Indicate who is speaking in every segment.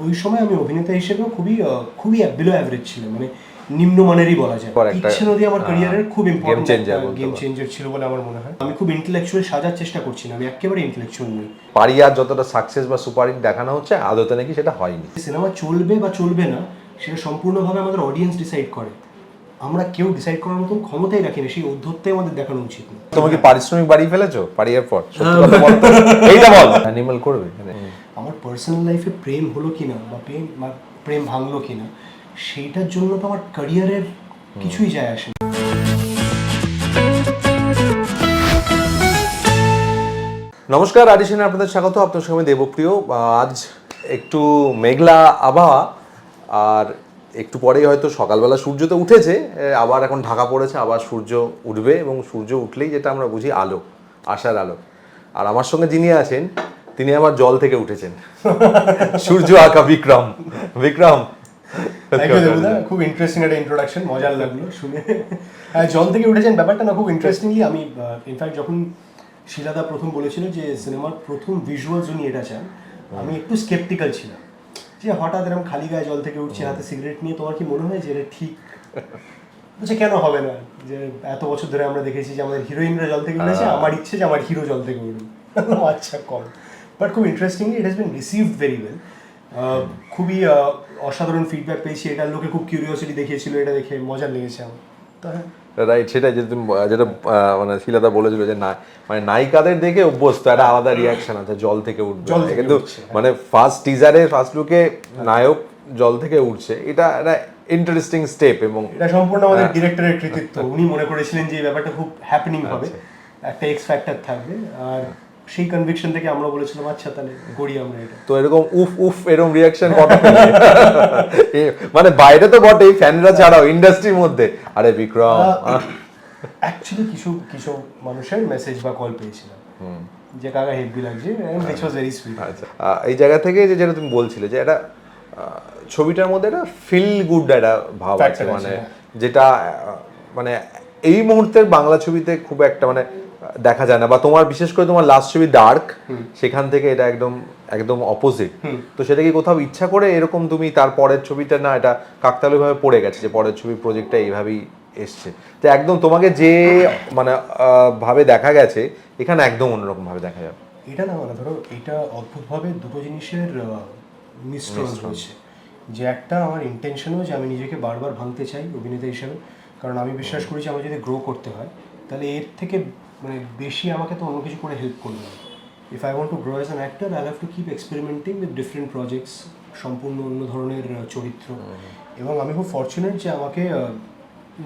Speaker 1: ওই সময় আমি অভিনেতা হিসেবেও খুবই বিলো অ্যাভারেজ ছিল, মানে নিম্নমানেরই বলা যায়। ইচ্ছে নদী আমার ক্যারিয়ারের খুব ইম্পর্টেন্ট গেম চেঞ্জার ছিল বলে আমার মনে হয়। আমি খুব ইন্টেলেকচুয়াল সাজার চেষ্টা করছি না, আমি একেবারে ইন্টেলেকচুয়াল নই।
Speaker 2: পারিয়ার যতটা সাকসেস বা সুপারহিট দেখানো হচ্ছে আদতে নাকি সেটা হয়নি।
Speaker 1: সিনেমা চলবে বা চলবে না সেটা সম্পূর্ণভাবে আমাদের অডিয়েন্স ডিসাইড করে, আমরা কেউ ডিসাইড করার মতন ক্ষমতাই রাখি না, সেই অধ্যত্বটাই আমাদের দেখানো উচিত না।
Speaker 2: তোমার কি পারিশ্রমিক বাড়িয়ে ফেলেছো পারিয়ার পর? সত্যি কথা বল, এইটা বল। অ্যানিমাল করবে
Speaker 1: আমার পার্সোনাল লাইফে প্রেম হলো কিনা বা প্রেম ভাঙলো কিনা সেইটার জন্য তো আমার ক্যারিয়ারের কিছুই যায় আসে না।
Speaker 2: নমস্কার, আডিশনে আপনাদের স্বাগত। আপনার সঙ্গে দেবপ্রিয়। আজ একটু মেঘলা আবহাওয়া, আর একটু পরেই হয়তো সকালবেলা সূর্য তো উঠেছে, আবার এখন ঢাকা পড়েছে, আবার সূর্য উঠবে, এবং সূর্য উঠলেই যেটা আমরা বুঝি আলো, আশার আলো। আর আমার সঙ্গে যিনি আছেন তিনি আবার জল থেকে উঠেছেন, সূর্য আঁকা বিক্রম। বিক্রম,
Speaker 1: খুব ইন্টারেস্টিং একটা ইন্ট্রোডাকশন, মজার লাগলো শুনে। জল থেকে উঠেছেন ব্যাপারটা না খুব ইন্টারেস্টিংলি। আমি ইনফ্যাক্ট যখন শিলাদা প্রথম বলেছিল যে সিনেমার প্রথম ভিজুয়ালস উনি এটা চান, আমি একটু স্কেপটিক্যাল ছিলাম যে হঠাৎ এরকম খালি গায়ে জল থেকে উঠছে হাতে সিগারেট নিয়ে, তোমার কি মনে হয় যে এটা ঠিক? বলছে কেন হবে না, যে এত বছর ধরে আমরা দেখেছি যে আমাদের হিরোইনরা জল থেকে উঠেছে, আমার ইচ্ছে যে আমার হিরো জল থেকে উঠুন। আচ্ছা কম, বাট খুব interestingly it has been received very well. খুবই অসাধারণ ফিডব্যাক পেয়েছি, এটার লোকে খুব কিউরিওসিটি দেখিয়েছিল, এটা দেখে মজা লেগেছে আমার। তো হ্যাঁ
Speaker 2: রাইট, সেটাই যে তুমি যেটা মানে শিলাদা বলেছিল যে না, মানে নায়িকাদের দেখে অভ্যস্ত একটা আলাদা রিয়াকশন আছে জল থেকে উঠবে, কিন্তু মানে ফার্স্ট টিজারে ফার্স্ট লুকে নায়ক জল থেকে উঠছে, এটা একটা ইন্টারেস্টিং স্টেপ। এবং
Speaker 1: এটা সম্পূর্ণ আমাদের ডিরেক্টরের কৃতিত্ব। উনি মনে করেছিলেন যে এই ব্যাপারটা খুব হ্যাপেনিং হবে, একটা এক্স ফ্যাক্টর থাকবে, আর সেই কনভিকশন থেকে আমরা বলেছিলাম আচ্ছা তাহলে করি আমরা এটা।
Speaker 2: তো এরকম উফ উফ এরকম রিয়াকশন কত মানে বাইরে তো বটেই, ফ্যানরা ছাড়াও ইন্ডাস্ট্রির মধ্যে আরে বিক্রম
Speaker 1: অ্যাকচুয়ালি কিছু মানুষের মেসেজ বা কল পেয়েছিলাম যে কাকা হেভি লাগছে, which was very sweet।
Speaker 2: আচ্ছা, এই জায়গা থেকে যে যেটা তুমি বলছিলে যে এটা ছবিটার মধ্যে একটা ফিল গুড একটা ভাব আছে, মানে যেটা মানে এই মুহূর্তের বাংলা ছবিতে খুব একটা মানে দেখা যায় না, বা তোমার বিশেষ করে তোমার লাস্ট ছবি ডার্ক, সেখান থেকে এটা একদম একদম অপোজিট। তো সেটা কি কোথাও ইচ্ছা করে এরকম তুমি তার পরের ছবিটা না এটা কাকতালীয়ভাবে পড়ে গেছে যে পরের ছবির প্রজেক্টটা এইভাবেই এসছে, যে একদম তোমাকে যে মানে ভাবে দেখা গেছে এখানে একদম অন্যরকম ভাবে দেখা যাবে?
Speaker 1: এটা না, মানে ধরো এটা অদ্ভুতভাবে দুটো জিনিসের মিশ্রণ রয়েছে, যে একটা আমার ইন্টেনশনও যে আমি নিজেকে বারবার ভাঙতে চাই অভিনেতা হিসেবে, কারণ আমি বিশ্বাস করি যে আমার যদি গ্রো করতে হয় তাহলে এর থেকে মানে বেশি আমাকে তো অন্য কিছু করে হেল্প করবে না। If I want to grow as an actor I have to keep experimenting with different projects, সম্পূর্ণ অন্য ধরনের চরিত্র। এবং আমি খুব ফর্চুনেট যে আমাকে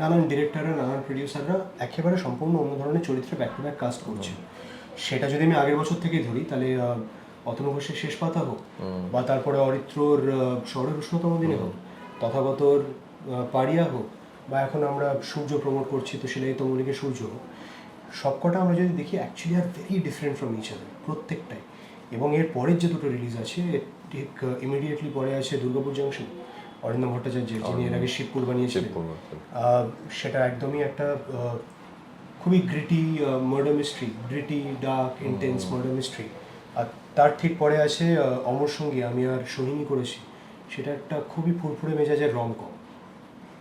Speaker 1: নানান ডিরেক্টররা নানান প্রডিউসাররা একেবারে সম্পূর্ণ অন্য ধরনের চরিত্রে ব্যাক টু ব্যাক কাস্ট করছে। সেটা যদি আমি আগের বছর থেকেই ধরি তাহলে অতনু ঘোষের শেষ পাতা হোক, বা তারপরে অরিত্রর শহরের উষ্ণতম দিনে হোক, তথাগতর পারিয়া হোক, বা এখন আমরা সূর্য প্রমোট করছি তো শিলাইত মল্লিকের সূর্য হোক, সবকটা আমরা যদি দেখি actually are very different from each other প্রত্যেকটাই। এবং এর পরের যে দুটো রিলিজ আছে, ঠিক ইমিডিয়েটলি পরে আছে দুর্গাপুর জাংশন, অরিন্দম ভট্টাচার্যের, যিনি এর আগে শিবপুর বানিয়েছিলেন। সেটা একদমই একটা খুবই gritty murder mystery, gritty dark intense murder mystery. আর তার ঠিক পরে আছে অমর সঙ্গী, আমি আর সোহিনী করেছি, সেটা একটা খুবই ফুরফুরে মেজাজের রমকম।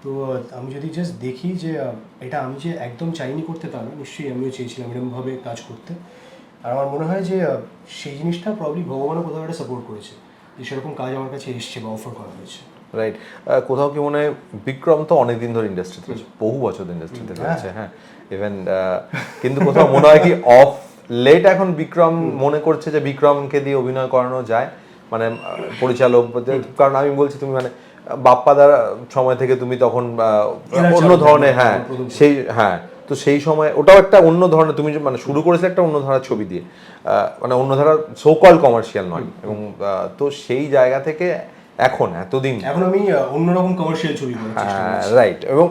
Speaker 1: তো আমি যদি জাস্ট দেখি যে এটা আমি যে একদম চাইনি করতে তা না, নিশ্চয়ই আমিও চেয়েছিলাম এরকমভাবে কাজ করতে। আর আমার মনে হয় যে সেই জিনিসটা প্রবলি ভগবানও কোথাও একটা সাপোর্ট করেছে, যে সেরকম কাজ আমার কাছে এসছে বা অফার করা হয়েছে।
Speaker 2: রাইট, কোথাও কি মনে হয় বিক্রম তো অনেকদিন ধরে ইন্ডাস্ট্রিতে রয়েছে, বহু বছর ইন্ডাস্ট্রিতে রয়েছে, হ্যাঁ ইভেন, কিন্তু কোথাও মনে হয় কি অফ লেট এখন বিক্রম মনে করছে যে বিক্রমকে দিয়ে অভিনয় করানো যায়, মানে পরিচালক, কারণ আমি বলছি তুমি মানে বাপ্পাদার সময় থেকে তুমি তখন অন্য ধরনের, হ্যাঁ সেই, হ্যাঁ তো সেই সময় ওটাও একটা অন্য ধরনের, তুমি মানে শুরু করেছিলে একটা অন্য ধারার ছবি দিয়ে, মানে অন্য ধারার সো কল কমার্শিয়াল নয়, এবং তো সেই জায়গা থেকে এখন এতদিন
Speaker 1: এখন আমি অন্যরকম কমার্শিয়াল ছবি করার চেষ্টা করছি।
Speaker 2: রাইট, এবং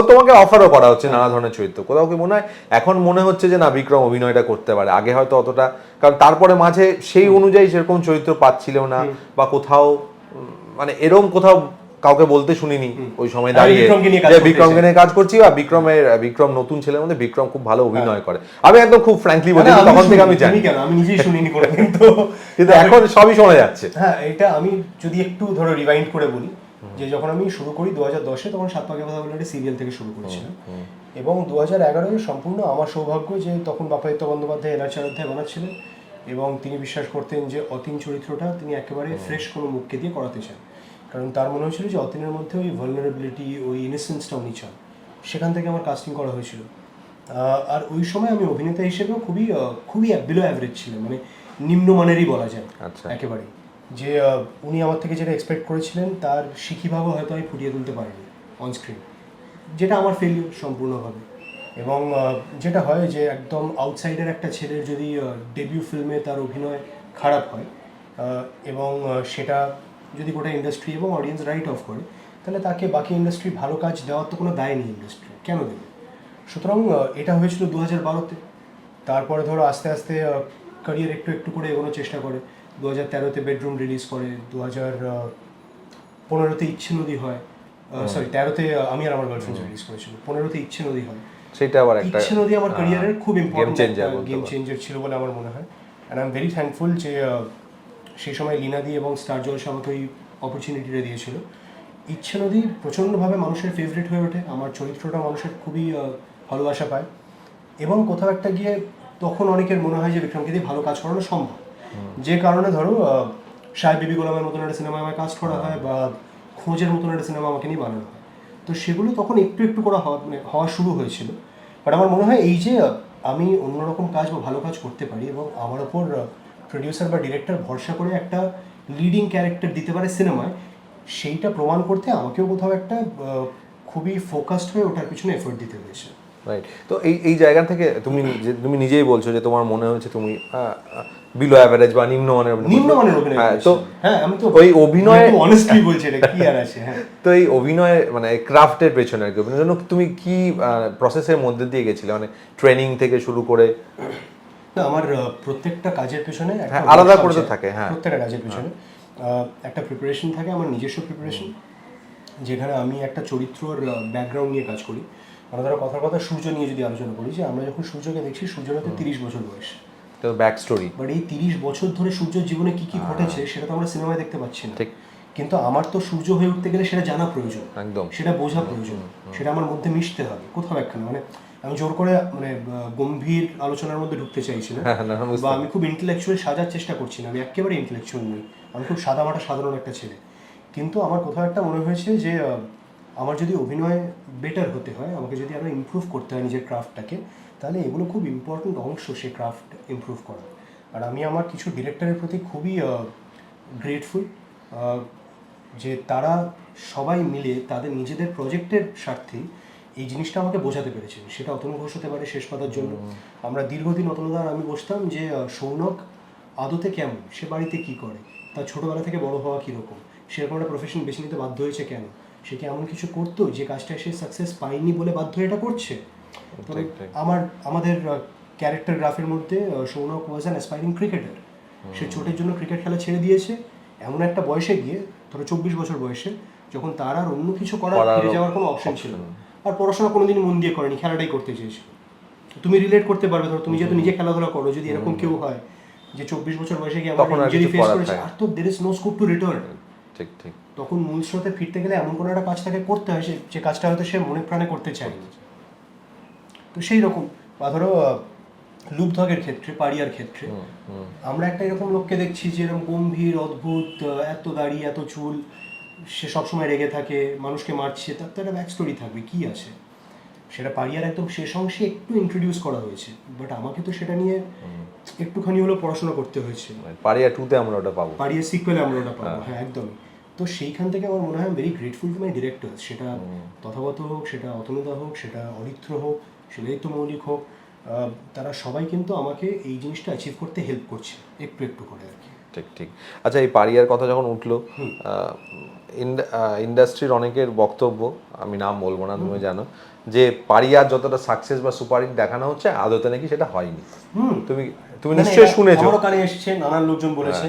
Speaker 2: তোমাকে অফারও করা হচ্ছে নানা ধরনের চরিত্র। কোথাও কি মনে হয় এখন মনে হচ্ছে যে না বিক্রম অভিনয়টা করতে পারে, আগে হয়তো অতটা, কারণ তারপরে মাঝে সেই অনুযায়ী সেরকম চরিত্র পাচ্ছিল না, বা কোথাও মানে এরকম কোথাও কাউকে বলতে শুনিনি ওই সময়
Speaker 1: আমি
Speaker 2: দাঁড়িয়ে
Speaker 1: বিক্রমকে নিয়ে কাজ
Speaker 2: যে
Speaker 1: করতে
Speaker 2: বিক্রমকে
Speaker 1: চাই।
Speaker 2: নিয়ে কাজ করছি বা বিক্রম নতুন ছেলের মধ্যে বিক্রম খুব ভালো অভিনয় করে। আমি একদম খুব ফ্র্যাঙ্কলি বলি,
Speaker 1: না, আমি
Speaker 2: তখন থেকে আমি
Speaker 1: শুনিনি,
Speaker 2: জানি,
Speaker 1: তুমি কেন, আমি নিজেই শুনিনি কোনোদিন তো।
Speaker 2: কিন্তু এখন সবই শোনা যাচ্ছে।
Speaker 1: হ্যাঁ, এটা আমি যদি একটু ধরো রিভাইন্ড করে বলি, যে যখন আমি শুরু করি 2010-এ, তখন সাত পাকে কথা বলে একটা সিরিয়াল থেকে শুরু করেছিলাম, এবং 2011-এ সম্পূর্ণ আমার সৌভাগ্য যে তখন বাপাদিত্য বন্দ্যোপাধ্যায় এলাচ অধ্যায় বানাচ্ছিলেন, এবং তিনি বিশ্বাস করতেন যে অতীন চরিত্রটা তিনি একেবারে ফ্রেশ কোনো মুখকে দিয়ে করাতে চান, কারণ তার মনে হয়েছিল যে অতীনের মধ্যে ওই ভালনারেবিলিটি, ওই ইনোসেন্সটা উনি চান। সেখান থেকে আমার কাস্টিং করা হয়েছিল। আর ওই সময় আমি অভিনেতা হিসেবেও খুবই বিলো অ্যাভারেজ ছিলাম, মানে নিম্নমানেরই বলা যায়
Speaker 2: আচ্ছা।
Speaker 1: একেবারেই। যে উনি আমার থেকে যেটা এক্সপেক্ট করেছিলেন তার শিখিভাগও হয়তো আমি ফুটিয়ে তুলতে পারিনি অন স্ক্রিন, যেটা আমার ফেলিওর সম্পূর্ণভাবে। এবং যেটা হয় যে একদম আউটসাইডার একটা ছেলের যদি ডেবিউ ফিল্মে তার অভিনয় খারাপ হয়, এবং সেটা যদি গোটা ইন্ডাস্ট্রি এবং অডিয়েন্স রাইট অফ করে, তাহলে তাকে বাকি ইন্ডাস্ট্রি ভালো কাজ দেওয়ার তো কোনো দায় নেই ইন্ডাস্ট্রি, কেন দেবে? সুতরাং এটা হয়েছিল 2012-তে। তারপরে ধরো আস্তে আস্তে ক্যারিয়ার একটু একটু করে এগোনোর চেষ্টা করে। 2013-তে বেডরুম রিলিজ করে, 2015-তে ইচ্ছে নদী হয়, সরি 13-তে আমি আর আমার গার্লফ্রেন্ড রিলিজ করেছিল, 15-তে ইচ্ছে নদী হয়।
Speaker 2: সেটা আবার একটা
Speaker 1: ইচ্ছে নদী আমার ক্যারিয়ারের খুব ইম্পর্টেন্ট
Speaker 2: গেম
Speaker 1: চেঞ্জার ছিল বলে আমার মনে হয়। And I am very thankful যে সেই সময় লীনাদি এবং স্টার জলসা আমাকে ওই অপরচুনিটিটা দিয়েছিল। ইচ্ছে নদী প্রচণ্ডভাবে মানুষের ফেভারিট হয়ে ওঠে, আমার চরিত্রটা মানুষের খুবই ভালোবাসা পায়, এবং কোথাও একটা গিয়ে তখন অনেকের মনে হয় যে বিক্রমকে দিয়ে ভালো কাজ করানো সম্ভব, যে কারণে ধরো সাহেব বিবি গোলামের মতন একটা সিনেমা আমায় কাজ করা হয়, বা খোঁজের মতন একটা সিনেমা আমাকে নিয়ে বানানো হয়। তো সেগুলো তখন একটু একটু করে হওয়া শুরু হয়েছিল। বাট আমার মনে হয় এই যে আমি অন্যরকম কাজ বা ভালো কাজ করতে পারি, এবং আমার ওপর প্রডিউসার বা ডিরেক্টর ভরসা করে একটা লিডিং ক্যারেক্টার দিতে পারে সিনেমায়, সেইটা প্রমাণ করতে আমাকেও কোথাও একটা খুবই ফোকাসড হয়ে ওটার পিছনে এফোর্ট দিতে হয়েছে।
Speaker 2: রাইট। তো এই জায়গা থেকে তুমি নিজেই বলছো যে তোমার মনে হয়েছে তুমি বিলো অ্যাভারেজ বা নিম্নমানের
Speaker 1: অভিনয়
Speaker 2: হ্যাঁ, তো
Speaker 1: হ্যাঁ, আমি তো
Speaker 2: ওই অভিনয়
Speaker 1: অনেস্টলি বলছি, এটা কি আর আছে। হ্যাঁ,
Speaker 2: তো এই অভিনয় মানে ক্রাফটের পেছনে আর কি, অভিনয়ের জন্য তুমি কি প্রসেসের মধ্যে দিয়ে গেছিলে, মানে ট্রেনিং থেকে শুরু করে?
Speaker 1: না, আমার প্রত্যেকটা কাজের পেছনে একটা
Speaker 2: আলাদা করে তো থাকে। হ্যাঁ,
Speaker 1: প্রত্যেকটা কাজের পেছনে একটা প্রিপারেশন থাকে, আমার নিজস্ব প্রিপারেশন, যেখানে আমি একটা চরিত্রর ব্যাকগ্রাউন্ড নিয়ে কাজ করি। মানে ধরো কথার কথা সূর্য নিয়ে যদি আলোচনা করি, যে আমরা যখন সূর্যকে দেখছি, সূর্যের হয়তো 30 বছর বয়স,
Speaker 2: তো ব্যাক স্টোরি।
Speaker 1: বাট এই 30 বছর ধরে সূর্যের জীবনে কি কি ঘটেছে সেটা তো আমরা সিনেমায় দেখতে পাচ্ছি না।
Speaker 2: ঠিক।
Speaker 1: কিন্তু আমার তো সূর্য হয়ে উঠতে গেলে সেটা জানা প্রয়োজন,
Speaker 2: একদম
Speaker 1: সেটা বোঝা প্রয়োজন, সেটা আমার মধ্যে মিশতে হবে কোথাও একখানে। মানে আমি জোর করে মানে গম্ভীর আলোচনার মধ্যে ঢুকতে চাইছি না, বা আমি খুব ইন্টেলেকচুয়াল সাজার চেষ্টা করছি না, আমি একেবারে ইন্টেলেকচুয়াল নই, আমি খুব সাদামাটা সাধারণ একটা ছেলে। কিন্তু আমার কোথাও একটা মনে হয়েছে যে আমার যদি অভিনয় বেটার হতে হয়, আমাকে যদি আরও ইমপ্রুভ করতে হয় নিজের ক্রাফটটাকে, তাহলে এগুলো খুব ইম্পর্টেন্ট অংশ সেই ক্রাফট ইমপ্রুভ করা। আর আমি আমার কিছু ডিরেক্টরের প্রতি খুবই গ্রেটফুল, যে তারা সবাই মিলে তাদের নিজেদের প্রজেক্টের স্বার্থেই এই জিনিসটা আমাকে বোঝাতে পেরেছেন। সেটা অতনু ঘোষ হতে পারে শেষ পাতার জন্য, আমরা দীর্ঘদিন অতনুদার আমি বসতাম যে সৌনক আদতে কেমন, সে বাড়িতে কি করে, তার ছোটোবেলা থেকে বড় হওয়া কীরকম, সেরকম একটা প্রফেশন বেছে নিতে বাধ্য হয়েছে কেন, সে কি এমন কিছু করতো যে কাজটায় সে সাকসেস পায়নি বলে বাধ্য এটা করছে। তো আমাদের ক্যারেক্টার গ্রাফের মধ্যে সৌনক ওয়াজ অ্যান অ্যাসপাইরিং ক্রিকেটার, সে চোটের জন্য ক্রিকেট খেলা ছেড়ে দিয়েছে, এমন একটা বয়সে গিয়ে, ধরো 24 বছর বয়সে, যখন তার আর অন্য কিছু করার ফিরে যাওয়ার কোনো অপশন ছিল না, আর পড়াশোনা কোনোদিনই মন দিয়ে করেনি, খেলাটাই করতে চেয়েছিল। তুমি রিলেট করতে পারবে, ধরো তুমি যেহেতু নিজে খেলাধুলা করো, যদি এরকম কেউ হয় যে 24 বছর বয়সে গিয়ে আমার ইনজুরি ফেস করেছে, আর তো there is no scope to return.
Speaker 2: ঠিক ঠিক।
Speaker 1: তখন মূল স্রোতে ফিরতে গেলে এমন কোনো একটা কাজ তাকে করতে হয় যে কাজটা হয়তো সে মনে প্রাণে করতে চায়। তো সেই রকম, বা ধরো লুপধকের ক্ষেত্রে, পাড়িয়ার ক্ষেত্রে, আমরা একটা এরকম লোককে দেখছি যে এরকম গম্ভীর, অদ্ভুত, এত দাড়ি, এত চুল, সে সবসময় রেগে থাকে, মানুষকে মারছে, তার তো একটা ব্যাক স্টোরি থাকবে, কী আছে। সেটা পাড়িয়ার একদম শেষ অংশে একটু ইন্ট্রোডিউস করা হয়েছে, বাট আমাকে তো সেটা নিয়ে একটুখানি হলেও পড়াশোনা করতে হয়েছে।
Speaker 2: পাড়িয়া 2-তে আমরা ওটা পাবো,
Speaker 1: পাড়িয়ার সিকুয়েলে আমরা ওটা পাবো। হ্যাঁ, একদমই। তো সেইখান থেকে আমার মনে হয় very grateful to my director, সেটা তথাগত হোক, সেটা অতনুদা হোক, সেটা অরিত্র হোক, সেটাই তো মৌলিক হোক, তারা সবাই কিন্তু আমাকে এই জিনিসটা অ্যাচিভ করতে হেল্প করছে একটু একটু করে আর কি।
Speaker 2: ঠিক ঠিক। আচ্ছা, এই পাড়িয়ার কথা যখন উঠলো, ইন্ডাস্ট্রির অনেকের বক্তব্য, আমি নাম বলবো না, তুমি জানো, যে পাড়িয়ার যতটা সাকসেস বা সুপারহিট দেখানো হচ্ছে, আদতে নাকি সেটা হয়নি। তুমি নিশ্চয়ই শুনেছো,
Speaker 1: আমারও কানে এসেছে, নানান লোকজন বলেছে।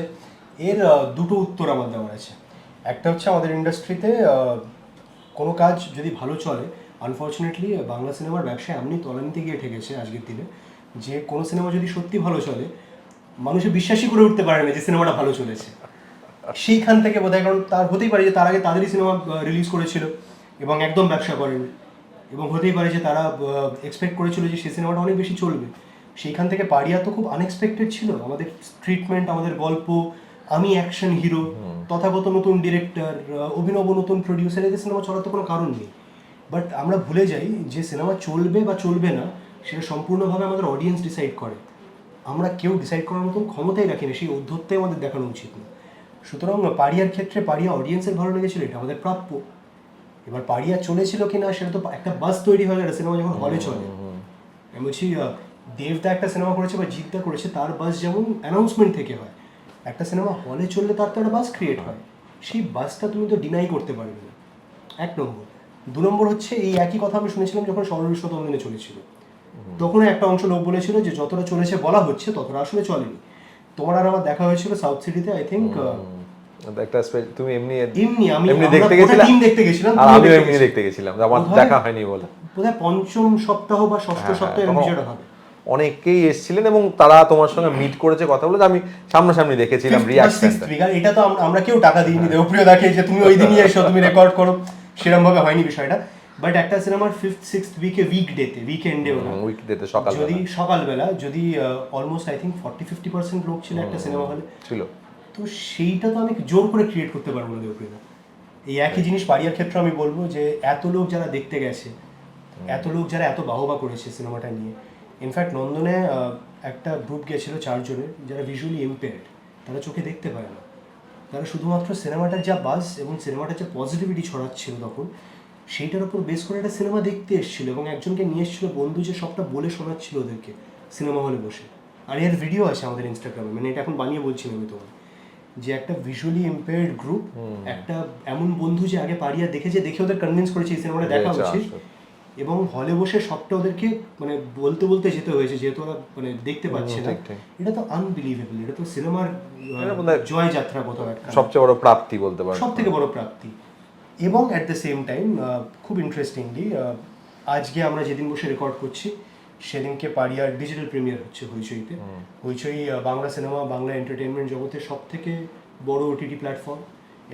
Speaker 1: এর দুটো উত্তর আমার দেওয়ার আছে। একটা হচ্ছে আমাদের ইন্ডাস্ট্রিতে কোনো কাজ যদি ভালো চলে, আনফর্চুনেটলি বাংলা সিনেমার ব্যবসা এমনি তলানিতে গিয়ে ঠেকেছে আজকের দিনে, যে কোনো সিনেমা যদি সত্যি ভালো চলে মানুষের বিশ্বাসই করে উঠতে পারে না যে সিনেমাটা ভালো চলেছে। সেইখান থেকে বোধহয়, কারণ তার হতেই পারে যে তার আগে তাদেরই সিনেমা রিলিজ করেছিল এবং একদম ব্যবসা করেনি, এবং হতেই পারে যে তারা এক্সপেক্ট করেছিল যে সেই সিনেমাটা অনেক বেশি চলবে। সেইখান থেকে পারিয়া তো খুব আনএক্সপেক্টেড ছিল, আমাদের ট্রিটমেন্ট, আমাদের গল্প, আমি অ্যাকশন হিরো, তথাগত নতুন ডিরেক্টর, অভিনব নতুন প্রডিউসার, এদের সিনেমা চলার তো কোনো কারণ নেই। বাট আমরা ভুলে যাই যে সিনেমা চলবে বা চলবে না সেটা সম্পূর্ণভাবে আমাদের অডিয়েন্স ডিসাইড করে। আমরা কেউ ডিসাইড করার মতন ক্ষমতাই রাখি না, সেই অধ্যত্বই আমাদের দেখানো উচিত না। সুতরাং পারিয়ার ক্ষেত্রে পারিয়া অডিয়েন্সের ভালো লেগেছিল, এটা আমাদের প্রাপ্য। এবার পারিয়া চলেছিল কিনা সেটা তো একটা বাস তৈরি হয়ে গেল সিনেমা যখন হলে চলে। আমি বলছি দেবদা একটা সিনেমা করেছে বা জিতদা করেছে, তার বাস যেমন অ্যানাউন্সমেন্ট থেকে হয়, একটা সিনেমা হলে চললে তার তো একটা বাস ক্রিয়েট হয়, সেই বাসটা তুমি তো ডিনাই করতে পারবে না, এক নম্বর। দু নম্বর হচ্ছে এই একই কথা আমি শুনেছিলাম যখন স্বর্ণবিশ্ব তমদিনে চলেছিল, তখন একটা অংশ লোক বলেছিল যে যতটা চলেছে বলা হচ্ছে ততটা আসলে চলেনি। তোমার আর আমার দেখা হয়েছিল সাউথ সিটিতে, আই থিঙ্ক
Speaker 2: একটা তুমি এমনি
Speaker 1: আমি
Speaker 2: এমনি দেখতে গেছিলাম,
Speaker 1: টিম দেখতে গেছিলাম,
Speaker 2: আর আমি এমনি দেখতে গেছিলাম, আমার দেখা হয়নি বলে।
Speaker 1: বোধহয় পঞ্চম সপ্তাহ বা ষষ্ঠ সপ্তাহে এরকম বিষয়টা হবে।
Speaker 2: অনেকেই এসেছিলেন এবং তারা তোমার সঙ্গে মিট করেছে, কথা বলে, আমি সামনাসামনি দেখেছিলাম রিঅ্যাকশনটা।
Speaker 1: এটা তো আমরা কেউ টাকা দিইনি দেবপ্রিয় দাকে যে তুমি ওই দিনই এসো, তুমি রেকর্ড করো, সেরকম ভাবে হয়নি বিষয়টা। বাট একটা সিনেমার 5th 6th উইকে, উইকেন্ডে যদি সকালবেলা যদি অলমোস্ট আই থিঙ্ক 40-50% লোক ছিল একটা সিনেমা হলে
Speaker 2: ছিল,
Speaker 1: তো সেইটা তো আমি জোর করে ক্রিয়েট করতে পারবো না দেবপ্রিয়। এই একই জিনিস পারিয়ার ক্ষেত্রে আমি বলবো যে এত লোক যারা দেখতে গেছে, এত লোক যারা এত বাহবা করেছে সিনেমাটা নিয়ে। ইনফ্যাক্ট নন্দনে একটা গ্রুপ গেছিলো 4 জনের, যারা ভিজুয়ালি ইম্পেয়ার্ড, তারা চোখে দেখতে পায় না, তারা শুধুমাত্র সিনেমাটার যা বাজ এবং সিনেমাটার যে পজিটিভিটি ছড়াচ্ছিল তখন, সেইটার উপর বেস করে একটা সিনেমা দেখতে এসেছিল, এবং একজনকে নিয়ে এসেছিল বন্ধু, যে সবটা বলে শোনাচ্ছিল ওদেরকে সিনেমা হলে বসে। আর এর ভিডিও আছে আমাদের ইনস্টাগ্রামে, মানে এটা এখন বানিয়ে বলছি না আমি তোমার, যে একটা ভিজুয়ালি ইম্পেয়ার্ড গ্রুপ, একটা এমন বন্ধু যে আগে পারিয়া দেখেছে, দেখে ওদের কনভিন্স করেছে এই সিনেমাটা দেখা উচিত, এবং হলে বসে সবটা ওদেরকে মানে বলতে বলতে যেতে হয়েছে, যেহেতু ওরা মানে দেখতে পাচ্ছে না। এটা তো আনবিলিভেবল, এটা তো সিনেমার জয় যাত্রা কোথাও একটা
Speaker 2: সবচেয়ে বড় প্রাপ্তি বলতে পারো,
Speaker 1: সব থেকে বড় প্রাপ্তি। এবং অ্যাট দ্য সেম টাইম খুব ইন্টারেস্টিংলি আজকে আমরা যেদিন বসে রেকর্ড করছি সেদিনকে পারিয়ার ডিজিটাল প্রিমিয়ার হচ্ছে হইচইতে। হইচই বাংলা সিনেমা, বাংলা এন্টারটেনমেন্ট জগতের সব থেকে বড় ওটিটি প্ল্যাটফর্ম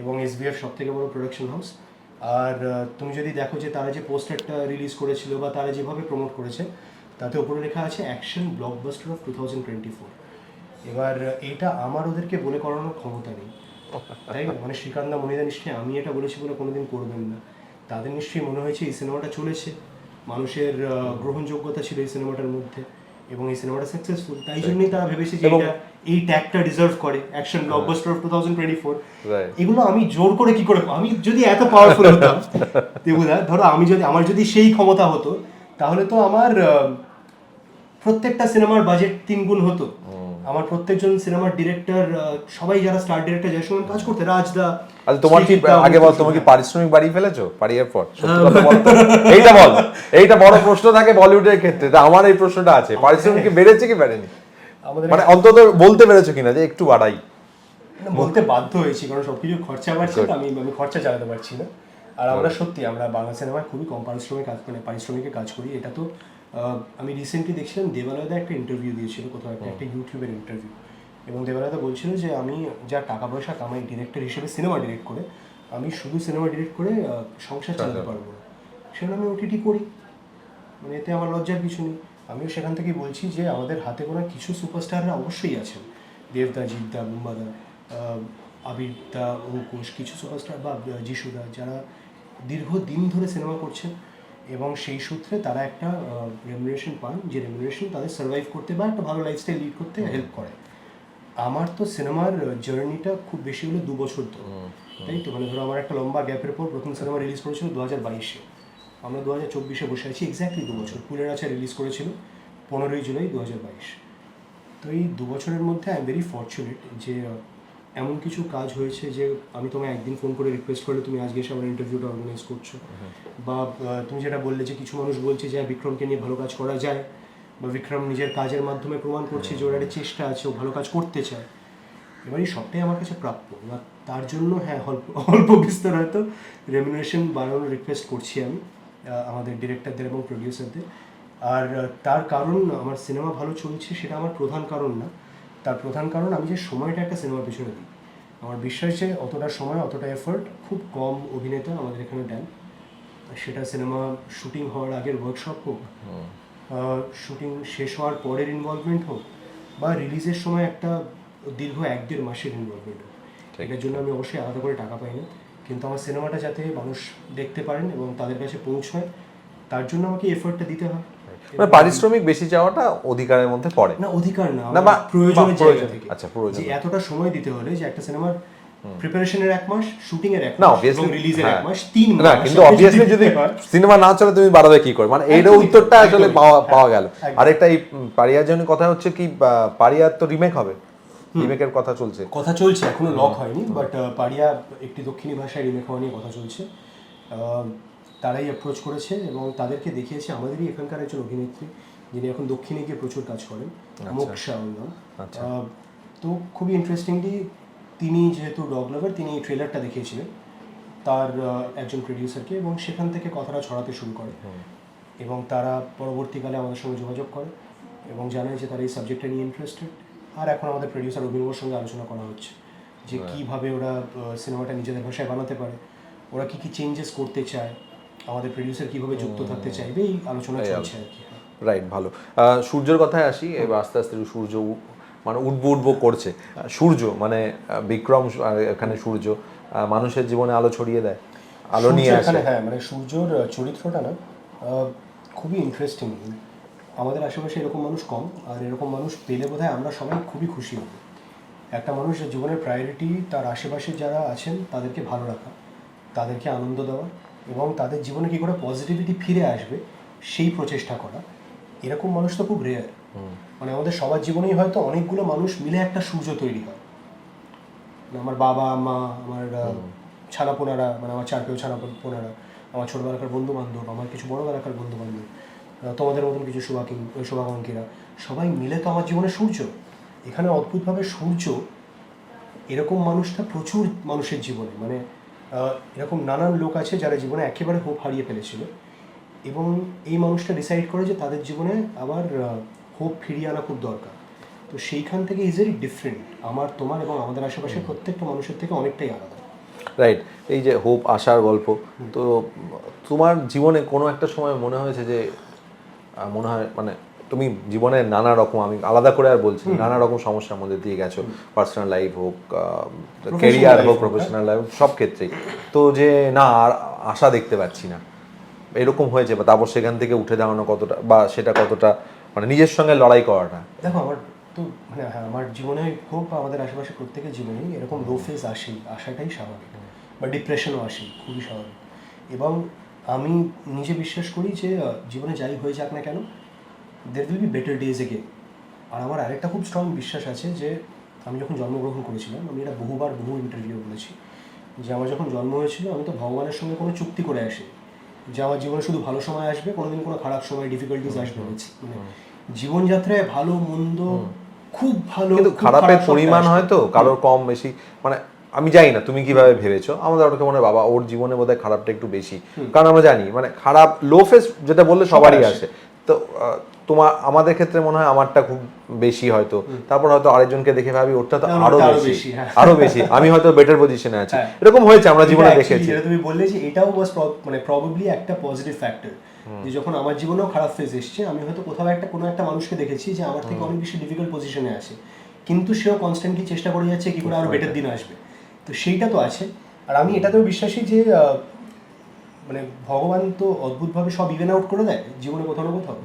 Speaker 1: এবং এসবিএফ সব থেকে বড় প্রোডাকশন হাউস। আর তুমি যদি দেখো যে তারা যে পোস্টারটা রিলিজ করেছিল বা তারা যেভাবে প্রমোট করেছে, তাতে ওপরে লেখা আছে অ্যাকশন ব্লকবাস্টার অফ 2024। এবার এটা আমার ওদেরকে বলে করানোর ক্ষমতা নেই, তাই না? মানে শ্রীকান্দা মনিদা নিশ্চয়ই আমি এটা বলেছি বলে কোনোদিন করবেন না, তাদের নিশ্চয়ই মনে হয়েছে এই সিনেমাটা চলেছে, মানুষের গ্রহণযোগ্যতা ছিল এই সিনেমাটার মধ্যে, এবং এই সিনেমাটা সাকসেসফুল, তাই জন্যই তারা ভেবেছে যে এটা এই ট্যাগটা ডিজার্ভ করে, অ্যাকশন ব্লকবাস্টার অফ 2024। এগুলো আমি জোর করে কি করে, আমি যদি এত পাওয়ারফুল হতাম দেবুদা, ধরো আমার যদি সেই ক্ষমতা হতো, তাহলে তো আমার প্রত্যেকটা সিনেমার বাজেট 3 গুণ হতো, আমার প্রত্যেকজন সিনেমার ডিরেক্টর, সবাই যারা স্টার ডিরেক্টর যার সঙ্গে কাজ করতে, রাজদা।
Speaker 2: আচ্ছা তোমার কি আগে বল, তোমার কি পারিশ্রমিক বাড়িয়ে ফেলেছো পারিয়ার পর? সত্যি কথা বল, এইটা বল, এইটা বড় প্রশ্ন থাকে বলিউডের ক্ষেত্রে, তা আমার এই প্রশ্নটা আছে, পারিশ্রমিক কি বেড়েছে কি বাড়েনি, মানে অন্তত বলতে পেরেছো কিনা যে একটু বাড়াই?
Speaker 1: বলতে বাধ্য হয়েছি, কারণ সবকিছু খরচা বাড়ছে, আমি খরচা চালাতে পারছি না। আর আমরা সত্যি আমরা বাংলা সিনেমায় খুবই কম পারিশ্রমিকে কাজ করি। এটা তো আমি রিসেন্টলি দেখছিলাম দেবালয়দা একটা ইন্টারভিউ দিয়েছিল কোথাও একটা ইউটিউবের ইন্টারভিউ, এবং দেবালয়দা বলছিল যে আমি যা টাকা পয়সা কামাই ডিরেক্টর হিসেবে সিনেমা ডিরেক্ট করে, আমি শুধু সিনেমা ডিরেক্ট করে সংসার চালাতে পারবো না, সেটা আমি ওটিটি করি, মানে এতে আমার লজ্জার কিছু নেই। আমিও সেখান থেকেই বলছি যে আমাদের হাতে গোনা কিছু সুপারস্টাররা অবশ্যই আছেন, দেবদা, জিতদা, বুম্বাদা, আবিরদা, অঙ্কুশ, কিছু সুপারস্টার বা যিশুদা, যারা দীর্ঘদিন ধরে সিনেমা করছেন এবং সেই সূত্রে তারা একটা রেমুনারেশন পান, যে রেমুনারেশন তাদের সার্ভাইভ করতে বা একটা ভালো লাইফস্টাইল লিড করতে হেল্প করে। আমার তো সিনেমার জার্নিটা খুব বেশি হলে 2 বছর ধরে, তাই তো, মানে ধরো আমার একটা লম্বা গ্যাপের পর প্রথম সিনেমা রিলিজ করেছিল 2022-এ, আমরা 2024-এ বসে আছি, এক্স্যাক্টলি 2 বছর। ফুলের আছা রিলিজ করেছিল 15ই জুলাই 2022। তো এই 2 বছরের মধ্যে আই এম ভেরি ফর্চুনেট যে এমন কিছু কাজ হয়েছে যে আমি তোমায় একদিন ফোন করে রিকোয়েস্ট করলে তুমি আজকে এসে আমার ইন্টারভিউটা অর্গানাইজ করছো, বা তুমি যেটা বললে যে কিছু মানুষ বলছে যে বিক্রমকে নিয়ে ভালো কাজ করা যায়, বা বিক্রম নিজের কাজের মাধ্যমে প্রমাণ করছে যে ওর একটা চেষ্টা আছে, ও ভালো কাজ করতে চায়। এবার এই সবটাই আমার কাছে প্রাপ্য। এবার তার জন্য হ্যাঁ অল্প বিস্তর হয়তো রেমুনারেশন বাড়ানোর রিকোয়েস্ট করছি আমি আমাদের ডিরেক্টরদের এবং প্রডিউসারদের। আর তার কারণ আমার সিনেমা ভালো চলছে সেটা আমার প্রধান কারণ না, তার প্রধান কারণ আমি যে সময়টা একটা সিনেমার পিছনে দিই। আমার বিশ্বাস যে অতটা সময় অতটা এফোর্ট খুব কম অভিনেতা আমাদের এখানে দেন। সেটা সিনেমা শুটিং হওয়ার আগের ওয়ার্কশপ হোক, শুটিং শেষ হওয়ার পরের ইনভলভমেন্ট হোক, বা রিলিজের সময় একটা দীর্ঘ 1-1.5 মাসের ইনভলভমেন্ট হোক, এটার জন্য আমি অবশ্যই আলাদা করে টাকা পাই না। কিন্তু আমার সিনেমাটা যাতে মানুষ দেখতে পারেন এবং তাদের কাছে পৌঁছায়, তার জন্য আমাকে এফোর্টটা দিতে হয়।
Speaker 2: মানে পারিশ্রমিক বেশি চাওয়াটা অধিকারের মধ্যে পড়ে
Speaker 1: না, অধিকার না,
Speaker 2: না, বা
Speaker 1: প্রয়োজনের জায়গা থেকে।
Speaker 2: আচ্ছা, প্রয়োজন।
Speaker 1: যে এতটা সময় দিতে হলে যে একটা সিনেমার প্রিপারেশনের 1 মাস, শুটিং এর 1
Speaker 2: না,
Speaker 1: মাস,
Speaker 2: obviously,
Speaker 1: এবং রিলিজের
Speaker 2: হ্যাঁ।
Speaker 1: 1 মাস, 3 মাস।
Speaker 2: না, কিন্তু অবভিয়াসলি যদি সিনেমা না চলে তুমি বাড়াবে কি করে, মানে এইটা
Speaker 1: একদমই,
Speaker 2: উত্তরটা আসলে
Speaker 1: একদমই,
Speaker 2: পাওয়া গেল।
Speaker 1: একদম।
Speaker 2: আরেকটা এই পারিয়ার জন্য কথা হচ্ছে কি, পারিয়ার তো রিমেক হবে, রিমেকের কথা চলছে।
Speaker 1: এখনো লক হয়নি, বাট পারিয়া একটি দক্ষিণী ভাষায় রিমেক হওয়া নিয়ে কথা চলছে। তারাই অ্যাপ্রোচ করেছে এবং তাদেরকে দেখিয়েছে আমাদেরই এখানকার একজন অভিনেত্রী, যিনি এখন দক্ষিণে গিয়ে প্রচুর কাজ করেন, মোক্ষা ওর নাম। তো খুবই ইন্টারেস্টিংলি তিনি যেহেতু ডগ লাভার, তিনি ট্রেলারটা দেখিয়েছিলেন তার একজন প্রডিউসারকে, এবং সেখান থেকে কথাটা ছড়াতে শুরু করে এবং তারা পরবর্তীকালে আমাদের সঙ্গে যোগাযোগ করে এবং জানায় যে তারা এই সাবজেক্টটা নিয়ে ইন্টারেস্টেড। আর এখন আমাদের প্রডিউসার অভিনবর সঙ্গে আলোচনা করা হচ্ছে যে কীভাবে ওরা সিনেমাটা নিজেদের ভাষায় বানাতে পারে, ওরা কী কী চেঞ্জেস করতে চায়, আমাদের প্রডিউসার কীভাবে যুক্ত থাকতে চাইবে, এই আলোচনা চলছে আর কি।
Speaker 2: রাইট, ভালো। সূর্যের কথায় আসি, এবার আস্তে আস্তে সূর্য মানে উঠবো করছে। সূর্য মানে বিক্রম, এখানে সূর্য মানুষের জীবনে আলো ছড়িয়ে দেয়, আলো নিয়ে আসে।
Speaker 1: হ্যাঁ, মানে সূর্যর চরিত্রটা না খুবই ইন্টারেস্টিং। আমাদের আশেপাশে এরকম মানুষ কম, আর এরকম মানুষ পেলে বোধহয় আমরা সবাই খুবই খুশি হব। একটা মানুষের জীবনের প্রায়োরিটি তার আশেপাশে যারা আছেন তাদেরকে ভালো রাখা, তাদেরকে আনন্দ দেওয়া এবং তাদের জীবনে কী করে পজিটিভিটি ফিরে আসবে সেই প্রচেষ্টা করা, এরকম মানুষ তো খুব রেয়ার। মানে আমাদের সবার জীবনেই হয়তো অনেকগুলো মানুষ মিলে একটা সূর্য তৈরি হয়। আমার বাবা মা, আমার ছানাপোনারা, মানে আমার চারপেও ছানাপোনারা, আমার ছোটবেলাকার বন্ধু বান্ধব, আমার কিছু বড়বেলাকার বন্ধু বান্ধব, তোমাদের মতন কিছু শুভাকাঙ্ক্ষীরা, সবাই মিলে তো আমার জীবনে সূর্য। এখানে অদ্ভুতভাবে সূর্য এরকম মানুষটা প্রচুর মানুষের জীবনে, মানে এরকম নানান লোক আছে যারা জীবনে একেবারে হোপ হারিয়ে ফেলেছিল এবং এই মানুষটা ডিসাইড করে যে তাদের জীবনে আবার হোপ ফিরিয়ে আনা খুব দরকার। তো সেইখান থেকে ইজ ভেরি ডিফারেন্ট আমার, তোমার এবং আমাদের আশেপাশের প্রত্যেকটা মানুষের থেকে অনেকটাই আলাদা।
Speaker 2: রাইট, এই যে হোপ আসার গল্প, তো তোমার জীবনে কোনো একটা সময় মনে হয়েছে যে মনে হয় মানে তুমি জীবনে নানা রকম, আমি আলাদা করে আর বলছি, নানা রকম সমস্যার মধ্যে দিয়ে গেছো, পার্সোনাল লাইফ হোক, ক্যারিয়ার হোক, প্রফেশনাল লাইফ, সব ক্ষেত্রেই, তো যে না আর আশা দেখতে পাচ্ছি না, এরকম হয়েছে? বা তারপর সেখান থেকে উঠে দাঁড়ানো কতটা, বা সেটা কতটা মানে নিজের সঙ্গে লড়াই করাটা?
Speaker 1: দেখো, আমার তো মানে হ্যাঁ, আমার জীবনে হোক বা আমাদের আশেপাশে প্রত্যেকের জীবনেই এরকম লো ফেজ আসেই, আসাটাই স্বাভাবিক, বা ডিপ্রেশনও আসে, খুবই স্বাভাবিক। এবং আমি নিজে বিশ্বাস করি যে জীবনে যাই হয়ে যাক না কেন, there will be better days again. আর আমার আরেকটা খুব স্ট্রং বিশ্বাস আছে যে আমি যখন জন্মগ্রহণ করেছিলাম, আমি এটা বহু ইন্টারভিউ বলেছি যে আমার যখন জন্ম হয়েছিল আমি তো ভগবানের সঙ্গে কোনো চুক্তি করে আসি যে আমার জীবনে শুধু ভালো সময় আসবে, কোনোদিন কোনো খারাপ সময় ডিফিকাল্টিস আসবে না। মানে জীবনযাত্রায় ভালো মন্দ, খুব ভালো,
Speaker 2: কিন্তু খারাপের পরিমাণ হয়তো কারোর কম বেশি, মানে আমি জানি না তুমি কিভাবে ভেবেছো, আমাদের ওটাকে মনে হয় বাবা ওর জীবনে বোধহয় খারাপটা একটু বেশি, কারণ আমরা জানি মানে খারাপ লো ফেস যেটা বললে সবারই আসে, তো তোমার আমাদের ক্ষেত্রে মনে হয় আমারটা খুব বেশি হয়তো, তারপর হয়তো আরেকজনকে দেখে ভাবি ওরটা তো আরো বেশি, আমি হয়তো বেটার পজিশনে আছি, এরকম হয়েছে আমরা জীবনে দেখেছি।
Speaker 1: তুমি বললে যে এটাও মানে প্রবাবলি একটা পজিটিভ ফ্যাক্টর, যে যখন আমার জীবনেও খারাপ ফেজ এসছে, আমি হয়তো কোথাও কোনো একটা মানুষকে দেখেছি যে আমার থেকে অনেক বেশি ডিফিকাল্ট পজিশনে আছে, কিন্তু সেও কনস্ট্যান্টলি চেষ্টা করে যাচ্ছে কি করে আরো বেটার দিন আসবে। তো সেইটা তো আছে। আর আমি এটাতেও বিশ্বাসী যে মানে ভগবান তো অদ্ভুতভাবে সব ইভেন আউট করে দেয় জীবনে কোথাও না কোথাও।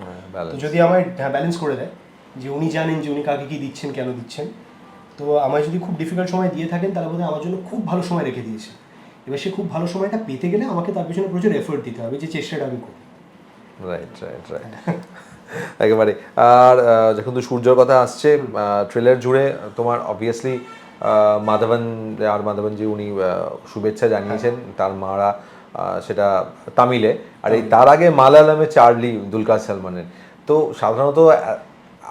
Speaker 1: তো যদি আমায় ব্যালেন্স করে দেয় যে উনি জানেন যে উনি কাকে কি দিচ্ছেন, কেন দিচ্ছেন, তো আমায় যদি খুব ডিফিকাল্ট সময় দিয়ে থাকেন তাহলে বোধহয় আমার জন্য খুব ভালো সময় রেখে দিয়েছে। এবার সে খুব ভালো সময়টা পেতে গেলে আমাকে তার পিছনে প্রচুর এফোর্ট দিতে হবে, যে চেষ্টাটা আমি করি।
Speaker 2: রাইট একেবারে। আর যখন তো সূর্যর কথা আসছে, ট্রেলার জুড়ে তোমার অবভিয়াসলি মাধবন যে উনি শুভেচ্ছা জানিয়েছেন তার মারা, সেটা তামিলে, আর এই তার আগে মালায়ালামে চার্লি দুলকার সালমানের। তো সাধারণত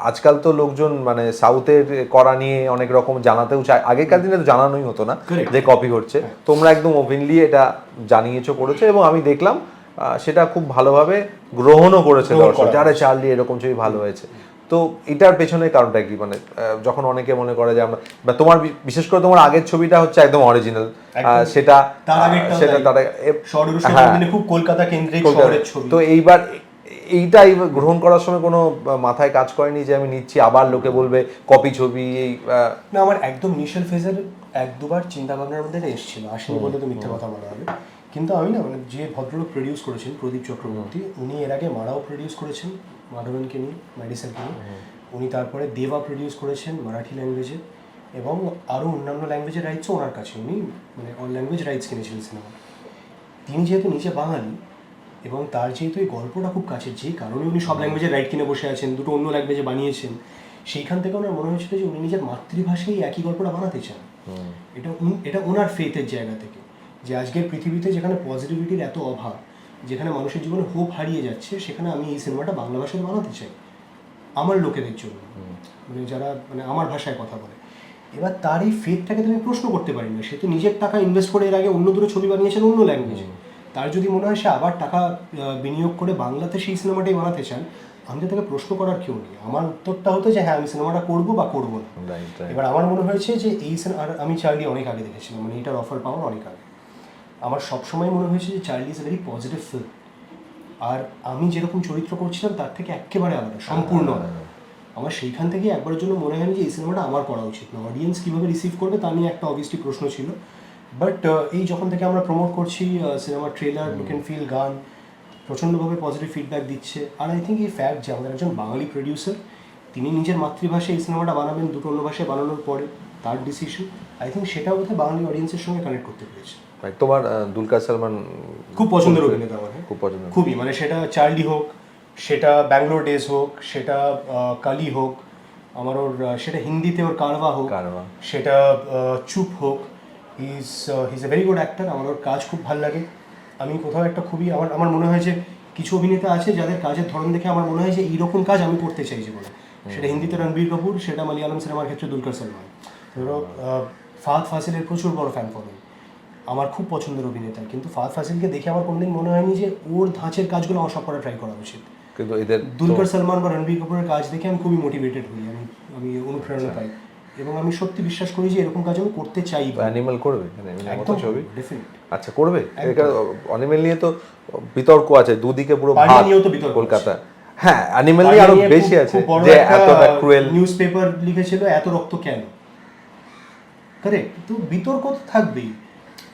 Speaker 2: আজকাল তো লোকজন মানে সাউথের করা নিয়ে অনেক রকম জানাতেও চায়, আগেকার দিনে তো জানানোই হতো না
Speaker 1: Correct.
Speaker 2: যে কপি হচ্ছে, তোমরা একদম ওপেনলি এটা জানিয়েছো করেছো, এবং আমি দেখলাম সেটা খুব ভালোভাবে গ্রহণও করেছে
Speaker 1: গ্রহণ
Speaker 2: দর্শক,
Speaker 1: করা
Speaker 2: যারা চার্লি এরকম ছবি ভালো হয়েছে। তো এটার পেছনে কারণটা কি, মানে যখন অনেকে মনে করে যে আমরা, বা তোমার বিশেষ করে তোমার আগের ছবিটা হচ্ছে একদম অরিজিনাল, সেটা
Speaker 1: তার আগেরটাও
Speaker 2: সেটা
Speaker 1: তাই।
Speaker 2: তার
Speaker 1: শহরের
Speaker 2: হ্যাঁ,
Speaker 1: দিনে খুব কলকাতা কেন্দ্রিক
Speaker 2: কলকাতা।
Speaker 1: শহরের ছবি।
Speaker 2: তো এইবার এইটাই গ্রহণ করার সময় কোনো মাথায় কাজ করেনি যে আমি নিচ্ছি আবার লোকে বলবে কপি ছবি, এই
Speaker 1: না, আমার একদম ইনিশিয়াল ফেজের এক দুবার চিন্তা ভাবনার মধ্যে এটা এসেছিল, আসেনি বলে তো মিথ্যা কথা বলা হবে। কিন্তু আমি না, মানে যে ভদ্রলোক প্রডিউস করেছেন প্রদীপ চক্রবর্তী, উনি এর আগে মারাও প্রডিউস করেছেন মাধবনকে নিয়ে, মেডিসেনকে নিয়ে। উনি তারপরে দেবা প্রডিউস করেছেন মারাঠি ল্যাঙ্গুয়েজে, এবং আরও অন্যান্য ল্যাঙ্গুয়েজের রাইটসও ওনার কাছে, উনি মানে অল ল্যাঙ্গুয়েজ রাইটস কিনেছিলেন সিনেমা। তিনি যেহেতু নিজে বাঙালি এবং তার যেহেতু এই গল্পটা খুব কাছে, যে কারণে উনি সব ল্যাঙ্গুয়েজের রাইট কিনে বসে আছেন, দুটো অন্য ল্যাঙ্গুয়েজে বানিয়েছেন, সেইখান থেকে ওনার মনে হয়েছিল যে উনি নিজের মাতৃভাষায় একই গল্পটা বানাতে চান। এটা ওনার ফেথের জায়গা থেকে, যে আজকের পৃথিবীতে যেখানে পজিটিভিটির এত অভাব, যেখানে মানুষের জীবনে হোপ হারিয়ে যাচ্ছে, সেখানে আমি এই সিনেমাটা বাংলা ভাষায় বানাতে চাই আমার লোকেদের জন্য, মানে যারা মানে আমার ভাষায় কথা বলে। এবার তার এই ফেথটাকে তুমি প্রশ্ন করতে পারি না, সে তো নিজের টাকা ইনভেস্ট করে এর আগে অন্য দুটো ছবি বানিয়েছেন অন্য ল্যাঙ্গুয়েজে। তার যদি মনে হয় সে আবার টাকা বিনিয়োগ করে বাংলাতে সেই সিনেমাটাই বানাতে চান, আমি তো তাকে প্রশ্ন করার কেউ নেই। আমার উত্তরটা হতো যে হ্যাঁ, আমি সিনেমাটা করবো বা করবো না। এবার আমার মনে হয়েছে যে এই আর আমি চার্লি অনেক আগে দেখেছিলাম, মানে এটার অফার পাওয়ার অনেক আগে। আমার সবসময় মনে হয়েছে যে Charlie is a very positive film, আর আমি যেরকম চরিত্র করছিলাম তার থেকে একেবারে আলাদা, সম্পূর্ণ আলাদা। আমার সেইখান থেকে একবারের জন্য মনে হয়নি যে এই সিনেমাটা আমার করা উচিত না। অডিয়েন্স কীভাবে রিসিভ করবে তা নিয়ে একটা অবভিয়াসলি প্রশ্ন ছিল, বাট এই যখন থেকে আমরা প্রমোট করছি সিনেমার ট্রেলার, লুক অ্যান্ড ফিল, গান প্রচণ্ডভাবে পজিটিভ ফিডব্যাক দিচ্ছে। আর আই থিঙ্ক এই ফ্যাক্ট যে আমাদের একজন বাঙালি প্রডিউসার, তিনি নিজের মাতৃভাষায় এই সিনেমাটা বানাবেন দুটো অন্য ভাষায় বানানোর পরে, তার ডিসিশন, আই থিঙ্ক সেটাও বোধহয় বাঙালি অডিয়েন্সের সঙ্গে কানেক্ট করতে পেরেছে।
Speaker 2: তোমার দুলকার সালমান
Speaker 1: খুব পছন্দের অভিনেতা আমার,
Speaker 2: খুব পছন্দ,
Speaker 1: খুবই, মানে সেটা চার্লি হোক, সেটা ব্যাঙ্গালোর ডেজ হোক, সেটা কালি হোক, আমার ওর সেটা হিন্দিতে ওর কারওয়া হোক, সেটা চুপ হোক, his a very good actor. আমার ওর কাজ খুব ভালো লাগে। আমি কোথাও একটা খুবই আমার মনে হয় যে কিছু অভিনেতা আছে যাদের কাজের ধরন দেখে আমার মনে হয় যে এইরকম কাজ আমি করতে চাই জীবনে। সেটা হিন্দিতে রণবীর কাপুর, সেটা মালয়ালম সিনেমার ক্ষেত্রে দুলকার সালমান। ধরো ফাহাদ ফাসিলের প্রচুর বড় ফ্যান ফলোয়িং, আমার খুব পছন্দের অভিনেতা, কিন্তু ফাহাদ ফাসিলকে দেখে আমার কোনোদিন মনে হয়নি যে ওর ধাঁচের কাজগুলো আমার সব করা ট্রাই করা উচিত।
Speaker 2: কিন্তু এদের
Speaker 1: দুলকার সালমান বা রণবীর কাপুরের কাজ দেখে আমি খুবই মোটিভেটেড হই, আমি অনুপ্রেরণা পাই, এবং আমি সত্যি বিশ্বাস করি যে এরকম কাজ আমি করতে চাই।
Speaker 2: অ্যানিমাল করবে
Speaker 1: একদম
Speaker 2: ছবি,
Speaker 1: ডেফিনেট।
Speaker 2: আচ্ছা করবে। অ্যানিমাল নিয়ে তো বিতর্ক আছে, দুদিকে পুরো কলকাতা। হ্যাঁ, অ্যানিমাল নিয়ে আরো বেশি আছে যে এতটা ক্রুয়েল,
Speaker 1: নিউজ পেপার লিখেছিল এত রক্ত কেন, কারেক্ট। তো বিতর্ক তো থাকবেই।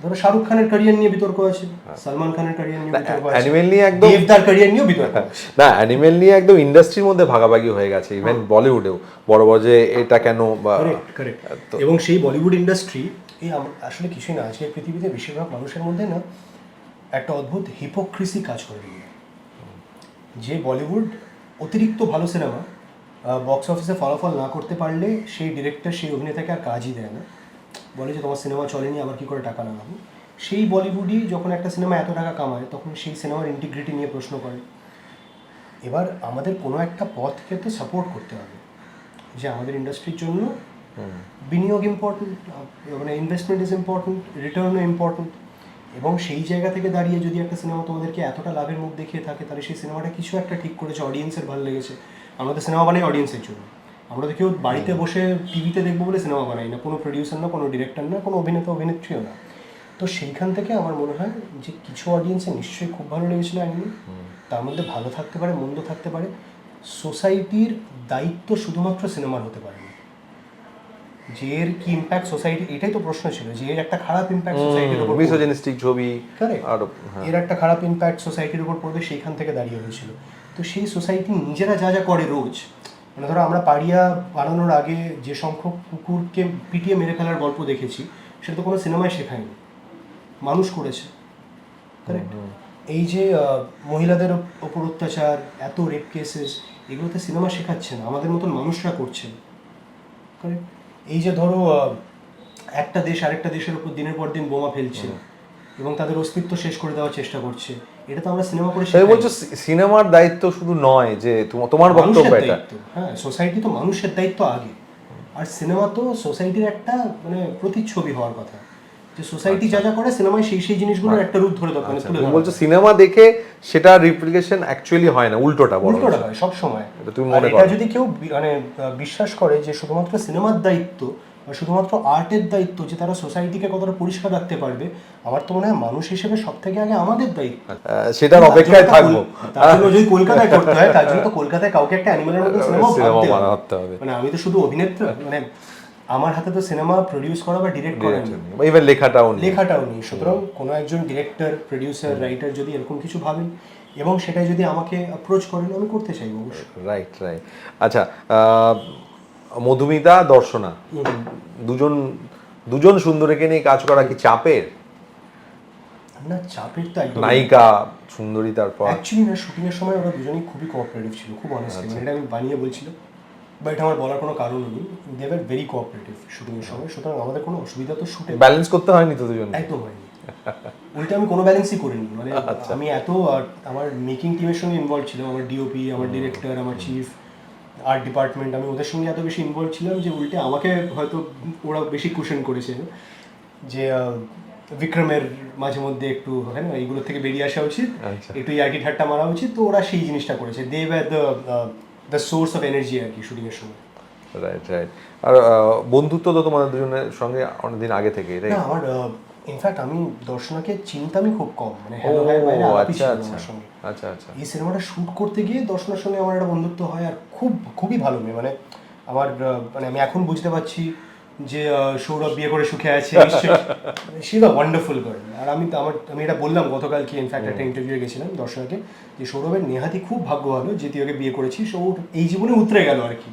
Speaker 1: ধরো শাহরুখ খানের ক্যারিয়ার নিয়ে বিতর্ক আছে, সালমান খানের ক্যারিয়ার নিয়ে বিতর্ক আছে,
Speaker 2: অ্যানিমাল নিয়ে একদম
Speaker 1: দেবদার ক্যারিয়ার নিয়েও বিতর্ক আছে।
Speaker 2: না, অ্যানিমাল নিয়ে একদম ইন্ডাস্ট্রির মধ্যে ভাগাভাগি হয়ে গেছে, ইভেন বলিউডেও বড় বড় যে এটা কেন বা
Speaker 1: কারেক্ট। এবং সেই বলিউড ইন্ডাস্ট্রি এই আসলে কিছুই না, আজকের পৃথিবীতে বেশিরভাগ মানুষের মধ্যে না একটা অদ্ভুত হিপোক্রিসি কাজ করে, যে বলিউড অতিরিক্ত ভালো সিনেমা বক্স অফিসে ফলাফল না করতে পারলে সেই ডিরেক্টর সেই অভিনেতাকে আর কাজই দেয় না, বলে যে তোমার সিনেমা চলেনি, আবার কী করে টাকা লাগাবো। সেই বলিউডই যখন একটা সিনেমা এত টাকা কামায়, তখন সেই সিনেমার ইন্টিগ্রিটি নিয়ে প্রশ্ন করে। এবার আমাদের কোনো একটা পথকে তো সাপোর্ট করতে হবে, যে আমাদের ইন্ডাস্ট্রির জন্য বিনিয়োগ ইম্পর্টেন্ট, মানে ইনভেস্টমেন্ট ইজ ইম্পর্টেন্ট, রিটার্নও ইম্পর্টেন্ট। এবং সেই জায়গা থেকে দাঁড়িয়ে যদি একটা সিনেমা তোমাদেরকে এতটা লাভের মুখ দেখিয়ে থাকে, তাহলে সেই সিনেমাটা কিছু একটা ঠিক করেছে, অডিয়েন্সের ভালো লেগেছে। আমরা তো সিনেমা বানাই অডিয়েন্সের জন্য, আমরা তো কেউ বাড়িতে বসে টিভিতে দেখবো বলে সিনেমা বানাই না, কোনো প্রডিউসার না, কোনো ডিরেক্টর না, কোনো অভিনেতা অভিনেত্রীও না। তো সেইখান থেকে আমার মনে হয় যে কিছু অডিয়েন্সে নিশ্চয়ই খুব ভালো লেগেছিলো অ্যানিমে, তার মধ্যে ভালো থাকতে পারে, মন্দ থাকতে পারে। সোসাইটির দায়িত্ব শুধুমাত্র সিনেমার হতে পারে না, যে এর কি ইম্প্যাক্ট সোসাইটি, এটাই তো প্রশ্ন ছিল, যে এর একটা খারাপ ইম্প্যাক্ট সোসাইটির উপর,
Speaker 2: মিসোজিনিস্টিক ছবি,
Speaker 1: আর এর একটা খারাপ ইম্প্যাক্ট সোসাইটির উপর পড়বে, সেইখান থেকে দাঁড়িয়ে হয়েছিল। তো সেই সোসাইটি নিজেরা যা যা করে রোজ, মানে ধরো আমরা পাড়িয়া বানানোর আগে যে সংখ্যক কুকুরকে পিটিয়ে মেরে ফেলার গল্প দেখেছি, সেটা তো কোনো সিনেমায় শেখায়নি, মানুষ করেছে, কারেক্ট। এই যে মহিলাদের ওপর অত্যাচার, এত রেপ কেসেস, এগুলোতে সিনেমা শেখাচ্ছে না, আমাদের মতন মানুষরা করছে, কারেক্ট। এই যে ধরো একটা দেশ আরেকটা দেশের উপর দিনের পর দিন বোমা ফেলছে এবং তাদের অস্তিত্ব শেষ করে দেওয়ার চেষ্টা করছে, এটা তো আমরা সিনেমা করে
Speaker 2: তাই বলছো সিনেমার দায়িত্ব শুধু নয় যে তোমার বক্তব্য এটা।
Speaker 1: হ্যাঁ, সোসাইটি তো মানুষের দায়িত্ব আগে, আর সিনেমা তো সোসাইটির একটা মানে প্রতিচ্ছবি হওয়ার কথা, যে সোসাইটি যা যা করে সিনেমায় সেই জিনিসগুলোর একটা রূপ ধরে মানে তুলে
Speaker 2: তুমি বলছো সিনেমা দেখে সেটা রিপ্লিকেশন অ্যাকচুয়ালি হয় না, উল্টোটা
Speaker 1: হয় সব সময়।
Speaker 2: তুমি মনে করো
Speaker 1: এটা যদি কেউ মানে বিশ্বাস করে যে শুধুমাত্র সিনেমার দায়িত্ব বা শুধুমাত্র আর্টের দায়িত্ব যে তারা সোসাইটিকে কতটা পরিষ্কার রাখতে পারবে, আমার তো মনে হয় মানুষ হিসেবে সব থেকে আগে আমাদের দায়িত্ব।
Speaker 2: সেটার অপেক্ষায় থাকবো।
Speaker 1: তার জন্য যদি কলকাতায় করতে হয়, তার জন্য তো কলকাতায় কাউকে একটা অ্যানিমেলের মতো সিনেমা বানাতে হবে। মানে আমি তো শুধু অভিনেতা, মানে আমার হাতে তো সিনেমা প্রডিউস করা বা ডিরেক্ট করা নেই,
Speaker 2: ইভেন লেখাটাও
Speaker 1: নেই। সুতরাং কোনো একজন ডিরেক্টর, প্রডিউসার, রাইটার যদি এরকম কিছু ভাবেন এবং সেটাই যদি আমাকে অ্যাপ্রোচ করেন, আমি করতে চাইবো অবশ্যই।
Speaker 2: রাইট। আচ্ছা, মধুমিতা, দর্শনা, দুজন সুন্দরীকে নিয়ে কাজ করা কি চাপের?
Speaker 1: না, চাপের তো একদম
Speaker 2: নায়িকা সুন্দরী, তারপর
Speaker 1: অ্যাকচুয়ালি না, শুটিং এর সময় ওরা দুজনেই খুবই কোঅপারেটিভ ছিল, খুব অনেস্টলি, মানে এটা আমি বানিয়ে বলছিলাম বা এটা আমার বলার কোনো কারণ নেই, they were very cooperative shooting এর সময়। সুতরাং আমাদের কোনো অসুবিধা তো শুটে
Speaker 2: ব্যালেন্স করতে হয়নি তো দুজন?
Speaker 1: একদম হয়নি, উল্টে আমি কোনো ব্যালেন্সই করিনি। মানে আমি এত আমার মেকিং টিমের সঙ্গে ইনভলভ ছিলাম, আমার ডিওপি, আমার ডিরেক্টর, আমার চিফ, আর্ট ডিপার্টমেন্ট, আমি ওদের সঙ্গে এত বেশি ইনভলভ ছিলাম যে উল্টে আমাকে হয়তো ওরা বেশি কুশন করেছে, যে বিক্রমের মাঝে মধ্যে একটু হয় না এইগুলো থেকে বেরিয়ে আসা উচিত, একটু ইয়ার্কি ঠাট্টা মারা উচিত, তো ওরা সেই জিনিসটা করেছে। They were the source of energy আর কি শুটিং এর সময়।
Speaker 2: রাইট। আর বন্ধুত্ব তো তোমাদের দুজনের সঙ্গে অনেকদিন আগে থেকে?
Speaker 1: না, আমার ইনফ্যাক্ট আমি দর্শনাকে চিনতামই খুব কম, মানে হ্যালো ভাইয়ের বাইরে আলাপই ছিল আমার সঙ্গে।
Speaker 2: আচ্ছা। এই
Speaker 1: সিনেমাটা শুট করতে গিয়ে দর্শনার সঙ্গে আমার একটা বন্ধুত্ব হয়, আর খুবই ভালো মেয়ে, মানে আমার মানে আমি এখন বুঝতে পারছি যে সৌরভ বিয়ে করে সুখে আছে, she is a wonderful girl. আর আমি এটা বললাম গতকালকে, ইনফ্যাক্ট একটা ইন্টারভিউ গেছিলাম দর্শনাকে, যে সৌরভের নেহাতি খুব ভাগ্য ভালো যে তুই ওকে বিয়ে করেছিস, ও এই জীবনে উতরে গেল আর কি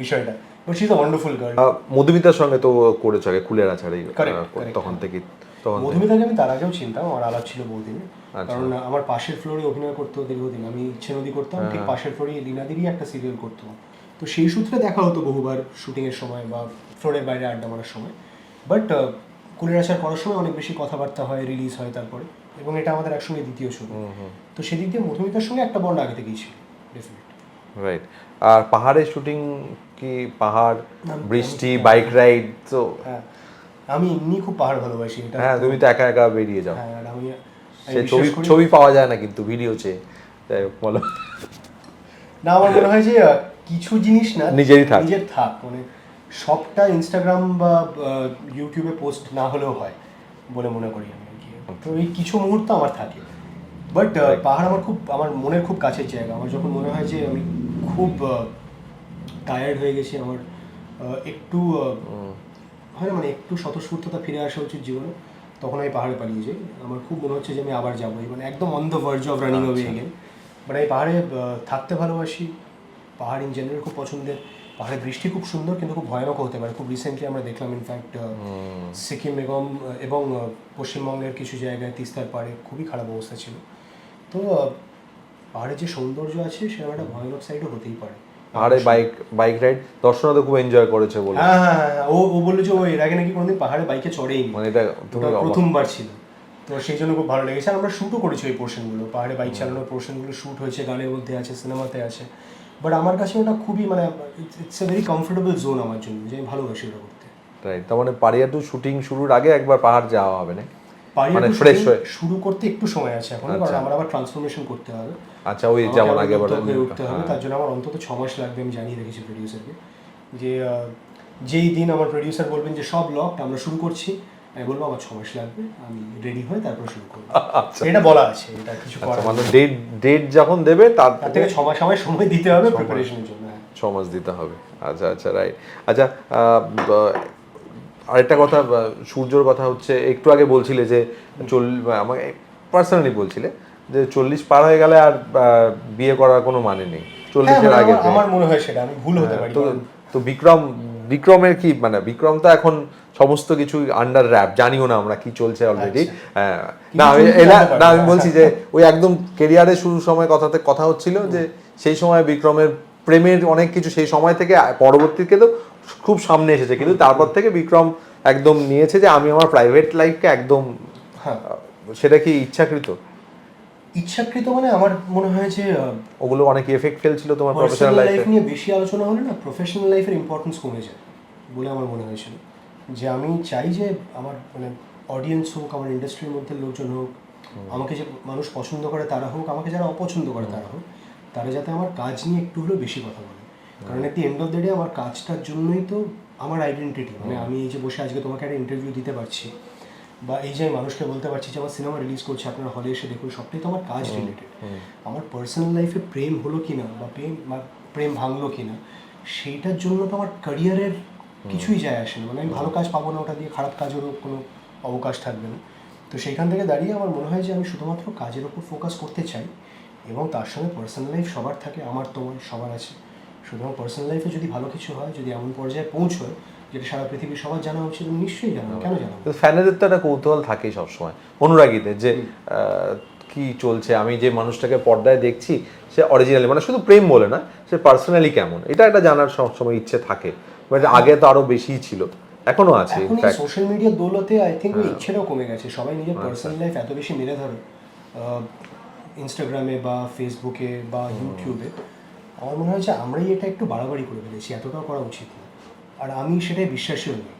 Speaker 1: বিষয়টা। But she is a wonderful girl.
Speaker 2: মধুমিতার সঙ্গে তো করেছো আগে কুলের আছাড়ে, তখন থেকে?
Speaker 1: মধুমিতাকে আমি তার আগেও চিনতাম, আমার আলাপ ছিল বহুদিনে, কারণ আমার পাশের ফ্লোরে অভিনয় করতো দীর্ঘদিন, আমি ইচ্ছে নদী করতাম, ঠিক পাশের ফ্লোরে লীনাদিরই একটা সিরিয়াল করতো, তো সেই সূত্রে দেখা হতো বহুবার শুটিংয়ের সময় বা ফ্লোরের বাইরে আড্ডা মারার সময়। বাট কুলের আছাড় করার সময় অনেক বেশি কথাবার্তা হয়, রিলিজ হয় তারপরে, এবং এটা আমাদের একসঙ্গে দ্বিতীয় শুরু, তো সেদিক দিয়ে মধুমিতার সঙ্গে একটা বন্ড আগে থেকেই ছিল ডেফিনেটলি।
Speaker 2: রাইট। আর পাহাড়ের শুটিং কি? পাহাড়, বৃষ্টি, বাইক রাইড তো?
Speaker 1: হ্যাঁ, আমি এমনি খুব পাহাড় ভালোবাসি।
Speaker 2: হ্যাঁ, তুমি তো একা একা বেরিয়ে যাও।
Speaker 1: হ্যাঁ, আমি
Speaker 2: ছবি পাওয়া যায় না কিন্তু ভিডিও চেয়ে, তাই বলো
Speaker 1: না, আমার মনে হয় যে কিছু জিনিস না
Speaker 2: নিজের
Speaker 1: থাক, মানে সবটা ইনস্টাগ্রাম বা ইউটিউবে পোস্ট না হলেও হয় বলে মনে করি আমি আর কি। তো এই কিছু মুহূর্ত আমার থাকে, বাট পাহাড় আমার মনের খুব কাছের জায়গা। আমার যখন মনে হয় যে আমি খুব টায়ার্ড হয়ে গেছি, আমার একটু হয় না, মানে একটু স্বতঃস্ফূর্ততা ফিরে আসা উচিত জীবনে, তখন আমি পাহাড়ে পালিয়ে যাই। আমার খুব মনে হচ্ছে যে আমি আবার যাবো, মানে একদম on the verge of running away again. But আমি পাহাড়ে থাকতে ভালোবাসি, পাহাড় ইন জেনারেল খুব পছন্দের। পাহাড়ে বৃষ্টি খুব সুন্দর, কিন্তু খুব ভয়ানক হতে পারে। খুব রিসেন্টলি আমরা দেখলাম ইনফ্যাক্ট সিকিম এবং পশ্চিমবঙ্গের কিছু জায়গায় তিস্তার পাড়ে খুবই খারাপ অবস্থা ছিল। তো পাহাড়ের যে সৌন্দর্য আছে সেটা একটা ভয়ানক সাইডও হতেই পারে।
Speaker 2: পাহাড়ে বাইক রাইড দর্শনা তো খুব এনজয় করেছে বলে।
Speaker 1: হ্যাঁ, ও বললো যে ও এর আগে নাকি কোনোদিন পাহাড়ে বাইকে চড়েই,
Speaker 2: মানে এটা
Speaker 1: প্রথমবার ছিল, তো সেই জন্য খুব ভালো লেগেছে। আমরা শ্যুটও করেছি ওই পোর্শনগুলো, পাহাড়ে বাইক চালানোর পোর্শনগুলো শ্যুট হয়েছে, গানের মধ্যে আছে, সিনেমাতে আছে। বাট আমার কাছে ওটা খুবই মানে it's a very comfortable zone আমার জন্য, যে আমি ভালোবাসি ওটা করতে।
Speaker 2: রাইট। তার মানে পারিয়াটু শুটিং শুরুর আগে একবার পাহাড় যাওয়া হবে না?
Speaker 1: মানে ফ্রেশ হয়ে শুরু করতে একটু সময় আছে এখন, কারণ আমার আবার ট্রান্সফরমেশন করতে হবে।
Speaker 2: আচ্ছা, ওই যেমন আগে আবার
Speaker 1: উঠতে হবে, তার জন্য আমার অন্তত 6 মাস লাগবে। আমি জানিয়ে রেখেছি প্রডিউসারকে যে যেই দিন আমার প্রডিউসার বলবেন যে সব লক আমরা শুরু করছি, আমি বলবো আমার 6 মাস লাগবে, আমি রেডি হয়ে তারপর শুরু করবো। এটা বলা আছে, এটা কিছু করার
Speaker 2: মানে ডেট যখন দেবে তার
Speaker 1: থেকে 6 মাস আমার সময় দিতে হবে প্রিপারেশনের জন্য।
Speaker 2: 6 মাস দিতে হবে। আচ্ছা, রাইট। আচ্ছা, আরেকটা কথা, সূর্যর কথা হচ্ছে, একটু আগে বলছিলে যে আমাকে পার্সোনালি বলছিলে যে 40 পার হয়ে গেলে আর বিয়ে করার কোনো মানে নেই, 40-এর আগে।
Speaker 1: আমার মনে হয় সেটা আমি ভুল হতে পারি।
Speaker 2: তো বিক্রমের কি, মানে বিক্রম তো এখন সমস্ত কিছু আন্ডার র্যাপ, জানিও না আমরা কি চলছে অলরেডি। না আমি বলছি যে ওই একদম কেরিয়ারের শুরুর সময় কথা হচ্ছিল যে সেই সময় বিক্রমের প্রেমের অনেক কিছু সেই সময় থেকে পরবর্তীতে তো খুব সামনে এসেছে, কিন্তু তারপর থেকে বিক্রম একদম নিয়েছে যে আমি আমার প্রাইভেট লাইফকে একদম, সেটা কি ইচ্ছাকৃত?
Speaker 1: ইচ্ছাকৃত মানে আমার মনে হয় যে
Speaker 2: ওগুলো অনেক এফেক্ট ফেলছিল তোমার প্রফেশনাল
Speaker 1: পার্সোনাল লাইফ
Speaker 2: লাইফে?
Speaker 1: নিয়ে বেশি আলোচনা হলে না প্রফেশনাল লাইফের ইম্পর্টেন্স কমে যায় বলে আমার মনে হয়েছিল। যে আমি চাই যে আমার মানে অডিয়েন্স হোক, আমার ইন্ডাস্ট্রির মধ্যে লোকজন হোক, আমাকে যে মানুষ পছন্দ করে তারা হোক, আমাকে যারা অপছন্দ করে তারা হোক, তারা যাতে আমার কাজ নিয়ে একটু হলেও বেশি কথা বলে। কারণ at the end of the day আমার কাজটার জন্যই তো আমার আইডেন্টিটি। মানে আমি এই যে বসে আজকে তোমাকে একটা ইন্টারভিউ দিতে পারছি, বা এই যে মানুষকে বলতে পারছি যে আমার সিনেমা রিলিজ করছে, আপনারা হলে এসে দেখুন, সবটাই তো আমার কাজ রিলেটেড। আমার পার্সোনাল লাইফে প্রেম হলো কিনা বা প্রেম ভাঙলো কিনা, সেইটার জন্য তো আমার ক্যারিয়ারের কিছুই যায় আসে না। মানে আমি ভালো কাজ পাবো না ওটা দিয়ে, খারাপ কাজেরও কোনো অবকাশ থাকবে না। তো সেইখান থেকে দাঁড়িয়ে আমার মনে হয় যে আমি শুধুমাত্র কাজের ওপর ফোকাস করতে চাই, এবং তার সঙ্গে পার্সোনাল লাইফ সবার থাকে, আমার তোমার সবার আছে। সুতরাং পার্সোনাল লাইফে যদি ভালো কিছু হয়, যদি এমন পর্যায়ে পৌঁছয় যেটা সারা পৃথিবীর সবার জানা উচিত, নিশ্চয়ই জানাবো, কেন জানাবো।
Speaker 2: ফ্যানেদের তো একটা কৌতূহল থাকেই সবসময়, অনুরাগীদের, যে কি চলছে, আমি যে মানুষটাকে পর্দায় দেখছি সে অরিজিনালি, মানে শুধু প্রেম বলে না, সে পার্সোনালি কেমন, এটা একটা জানার সবসময় ইচ্ছে থাকে। বাট আগে তো আরো বেশিই ছিল, এখনো আছে।
Speaker 1: এখন এই সোশ্যাল মিডিয়ার দৌলতে আই থিঙ্ক ওই ইচ্ছেটাও কমে গেছে। সবাই নিজের পার্সোনাল লাইফ এত বেশি মেরে ধরে ইনস্টাগ্রামে বা ফেসবুকে বা ইউটিউবে। আমার মনে হয় যে আমরাই এটা একটু বাড়াবাড়ি করে ফেলেছি, এতটাও করা উচিত না। আর আমি সেটাই বিশ্বাসীও নই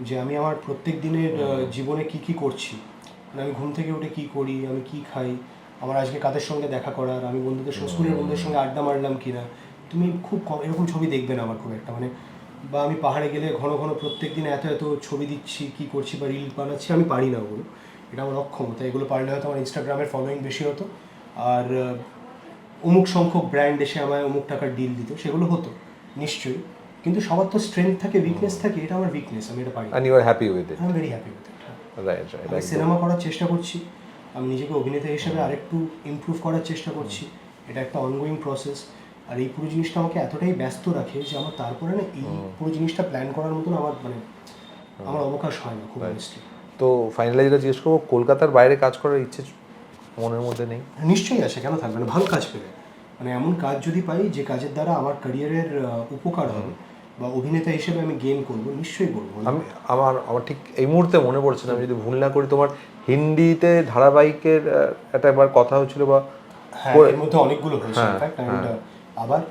Speaker 1: যে আমি আমার প্রত্যেক দিনের জীবনে কি কি করছি, মানে আমি ঘুম থেকে উঠে কি করি, আমি কি খাই, আমার আজকে কাদের সঙ্গে দেখা করার, আমি বন্ধুদের সঙ্গে, স্কুলের বন্ধুদের সঙ্গে আড্ডা মারলাম কিনা, তুমি খুব কম এরকম ছবি দেখবে না আমার খুব একটা। মানে বা আমি পাহাড়ে গেলে ঘন ঘন প্রত্যেক দিন এত এত ছবি দিচ্ছি, কি করছি বা রিল বানাচ্ছি, আমি পারি না ওগুলো। এটা আমার অক্ষমতা। এগুলো পারলে হয়তো আমার ইনস্টাগ্রামের ফলোয়িং বেশি হতো, আর অমুক সংখ্যক ব্র্যান্ড এসে আমায় অমুক টাকার ডিল দিত, সেগুলো হতো নিশ্চয়ই। কিন্তু সবার তো স্ট্রেংথ থাকে, উইকনেস থাকে, এটা আমার উইকনেস, আমি এটা পারি।
Speaker 2: And you are happy with it?
Speaker 1: I am very happy with it.
Speaker 2: Right right.
Speaker 1: আমি সিনেমা করার চেষ্টা করছি, আমি নিজেকে অভিনেতা হিসেবে আরেকটু ইমপ্রুভ করার চেষ্টা করছি। এটা একটা অনগোয়িং প্রসেস। আর এই পুরো জিনিসটা আমাকে এতটাই ব্যস্ত রাখে যে আমার তারপরে না এই পুরো জিনিসটা প্ল্যান করার মতন আমার মানে আমার অবকাশ হয় না খুব অনেস্টলি।
Speaker 2: তো ফাইনালি যেটা জিজ্ঞেস করবো, কলকাতার বাইরে কাজ করার ইচ্ছে মনের মধ্যে নেই?
Speaker 1: নিশ্চয়ই আছে, কেন থাকবে না। ভালো কাজ পেলে, মানে এমন কাজ যদি পাই যে কাজের দ্বারা আমার ক্যারিয়ারের উপকার হবে বা অভিনেতা হিসেবে আমি গেইন করবো, নিশ্চয়ই করবো।
Speaker 2: আমার ঠিক এই মুহূর্তে মনে পড়ছে না, আমি যদি ভুল না করি, তোমার হিন্দিতে ধারাবাহিকের একটা একবার কথা হচ্ছিল বা
Speaker 1: হ্যাঁ, এর মধ্যে অনেকগুলো হয়েছে ইনফ্যাক্ট। অ্যান্ড আবার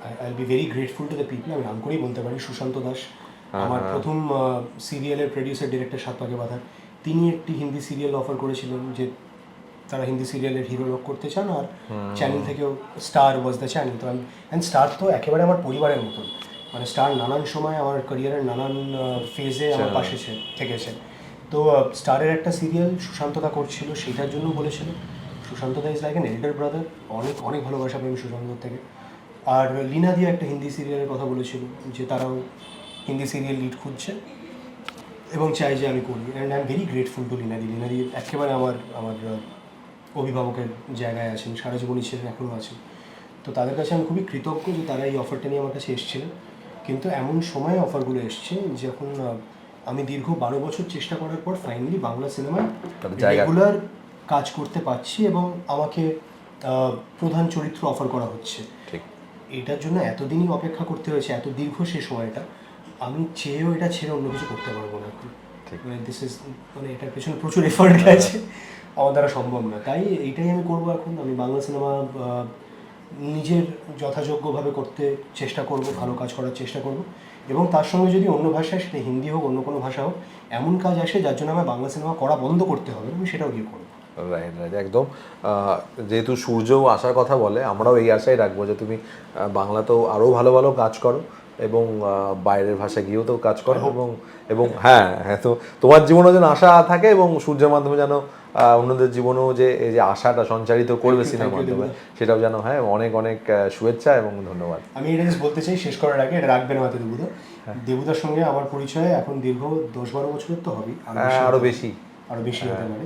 Speaker 1: I will be very grateful to the people, আমি নাম করেই বলতে পারি, সুশান্ত দাস, আমার প্রথম সিরিয়ালের প্রডিউসার ডিরেক্টর সাত পাকে বাঁধা। তিনি একটি হিন্দি সিরিয়াল অফার করেছিলেন যে তারা হিন্দি সিরিয়ালের হিরো লোক করতে চান, আর চ্যানেল থেকেও স্টার ওয়াজ দ্য চ্যানেল। তো আমি, অ্যান্ড স্টার তো একেবারে আমার পরিবারের মতন। মানে স্টার নানান সময় আমার ক্যারিয়ারের নানান ফেজে আমার পাশে থেকেছে। তো স্টারের একটা সিরিয়াল সুশান্তদা করছিল, সেটার জন্য বলেছিল। সুশান্তদা is like an elder brother, অনেক অনেক ভালোবাসা পাই আমি সুশান্তদার থেকে। আর লীনা দিয়া একটা হিন্দি সিরিয়ালের কথা বলেছিল, যে তারাও হিন্দি সিরিয়াল লিড খুঁজছে এবং চাই যে আমি করি। And I am very grateful to Leena দি। লীনা দি একেবারে আমার আমার অভিভাবকের জায়গায় আছেন, সারা জীবনই ছিলেন, এখনও আছেন। তো তাদের কাছে আমি খুবই কৃতজ্ঞ যে তারা এই অফারটা নিয়ে আমার কাছে এসেছিলেন। কিন্তু এমন সময় অফারগুলো এসছে যখন আমি দীর্ঘ 12 বছর চেষ্টা করার পর ফাইনালি বাংলা সিনেমায় রেগুলার কাজ করতে পারছি এবং আমাকে প্রধান চরিত্র অফার করা হচ্ছে। এটার জন্য এতদিনই অপেক্ষা করতে হয়েছে, এত দীর্ঘ সেই সময়টা। আমি চেয়েও এটা ছেড়ে অন্য কিছু করতে পারবো না এখন। দিস ইজ, মানে এটার পেছনে প্রচুর এফার্ট গেছে, আমার দ্বারা সম্ভব না। তাই এইটাই আমি করবো এখন। আমি বাংলা সিনেমা নিজের যথাযোগ্যভাবে করতে চেষ্টা করব, ভালো কাজ করার চেষ্টা করব, এবং তার সঙ্গে যদি অন্য ভাষায়, সেটা হিন্দি হোক অন্য কোনো ভাষা হোক, এমন কাজ আসে যার জন্য আমার বাংলা সিনেমা করা বন্ধ করতে হবে, আমি সেটাও গিয়ে করবো।
Speaker 2: রাইট রাইট, একদম। যেহেতু সূর্যও আসার কথা বলে, আমরাও এই আশাই রাখবো যে তুমি বাংলাতেও আরও ভালো ভালো কাজ করো এবং বাইরের ভাষা গিয়েও তো কাজ করো, এবং হ্যাঁ হ্যাঁ, তো তোমার জীবনেও যেন আশা থাকে এবং সূর্যের মাধ্যমে যেন অন্যদের জীবনেও যে এই যে আশাটা সঞ্চারিত করবে সিনেমার মাধ্যমে, সেটাও যেন। হ্যাঁ, অনেক অনেক শুভেচ্ছা এবং ধন্যবাদ।
Speaker 1: আমি এটা বলতে চাই শেষ করার আগে, এটা রাখবেন হয়তো দেবুদা, দেবুদার সঙ্গে আমার পরিচয় এখন দীর্ঘ 10-12 বছরের তো হবেই,
Speaker 2: আরও বেশি
Speaker 1: হতে পারে।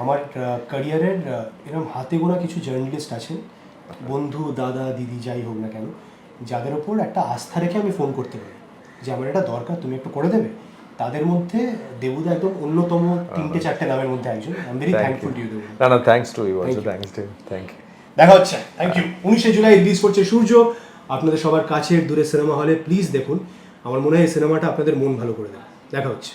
Speaker 1: আমার ক্যারিয়ারের এরকম হাতে গোনা কিছু জার্নালিস্ট আছেন, বন্ধু, দাদা, দিদি, যাই হোক না কেন, যাদের ওপর একটা আস্থা রেখে আমি ফোন করতে পারি যে আমার এটা দরকার, তুমি একটু করে দেবে। তাদের মধ্যে দেবুদা একদম অন্যতম 3-4 নামের মধ্যে একজন। I am very thankful to you দেবুদা।
Speaker 2: না, thanks to you also, thanks to you, thank you.
Speaker 1: দেখা হচ্ছে, থ্যাংক ইউ। 19শে জুলাই রিলিজ করছে সূর্য, আপনাদের সবার কাছের দূরে সিনেমা হলে। প্লিজ দেখুন, আমার মনে হয় এই সিনেমাটা আপনাদের মন ভালো করে দেবে। দেখা হচ্ছে।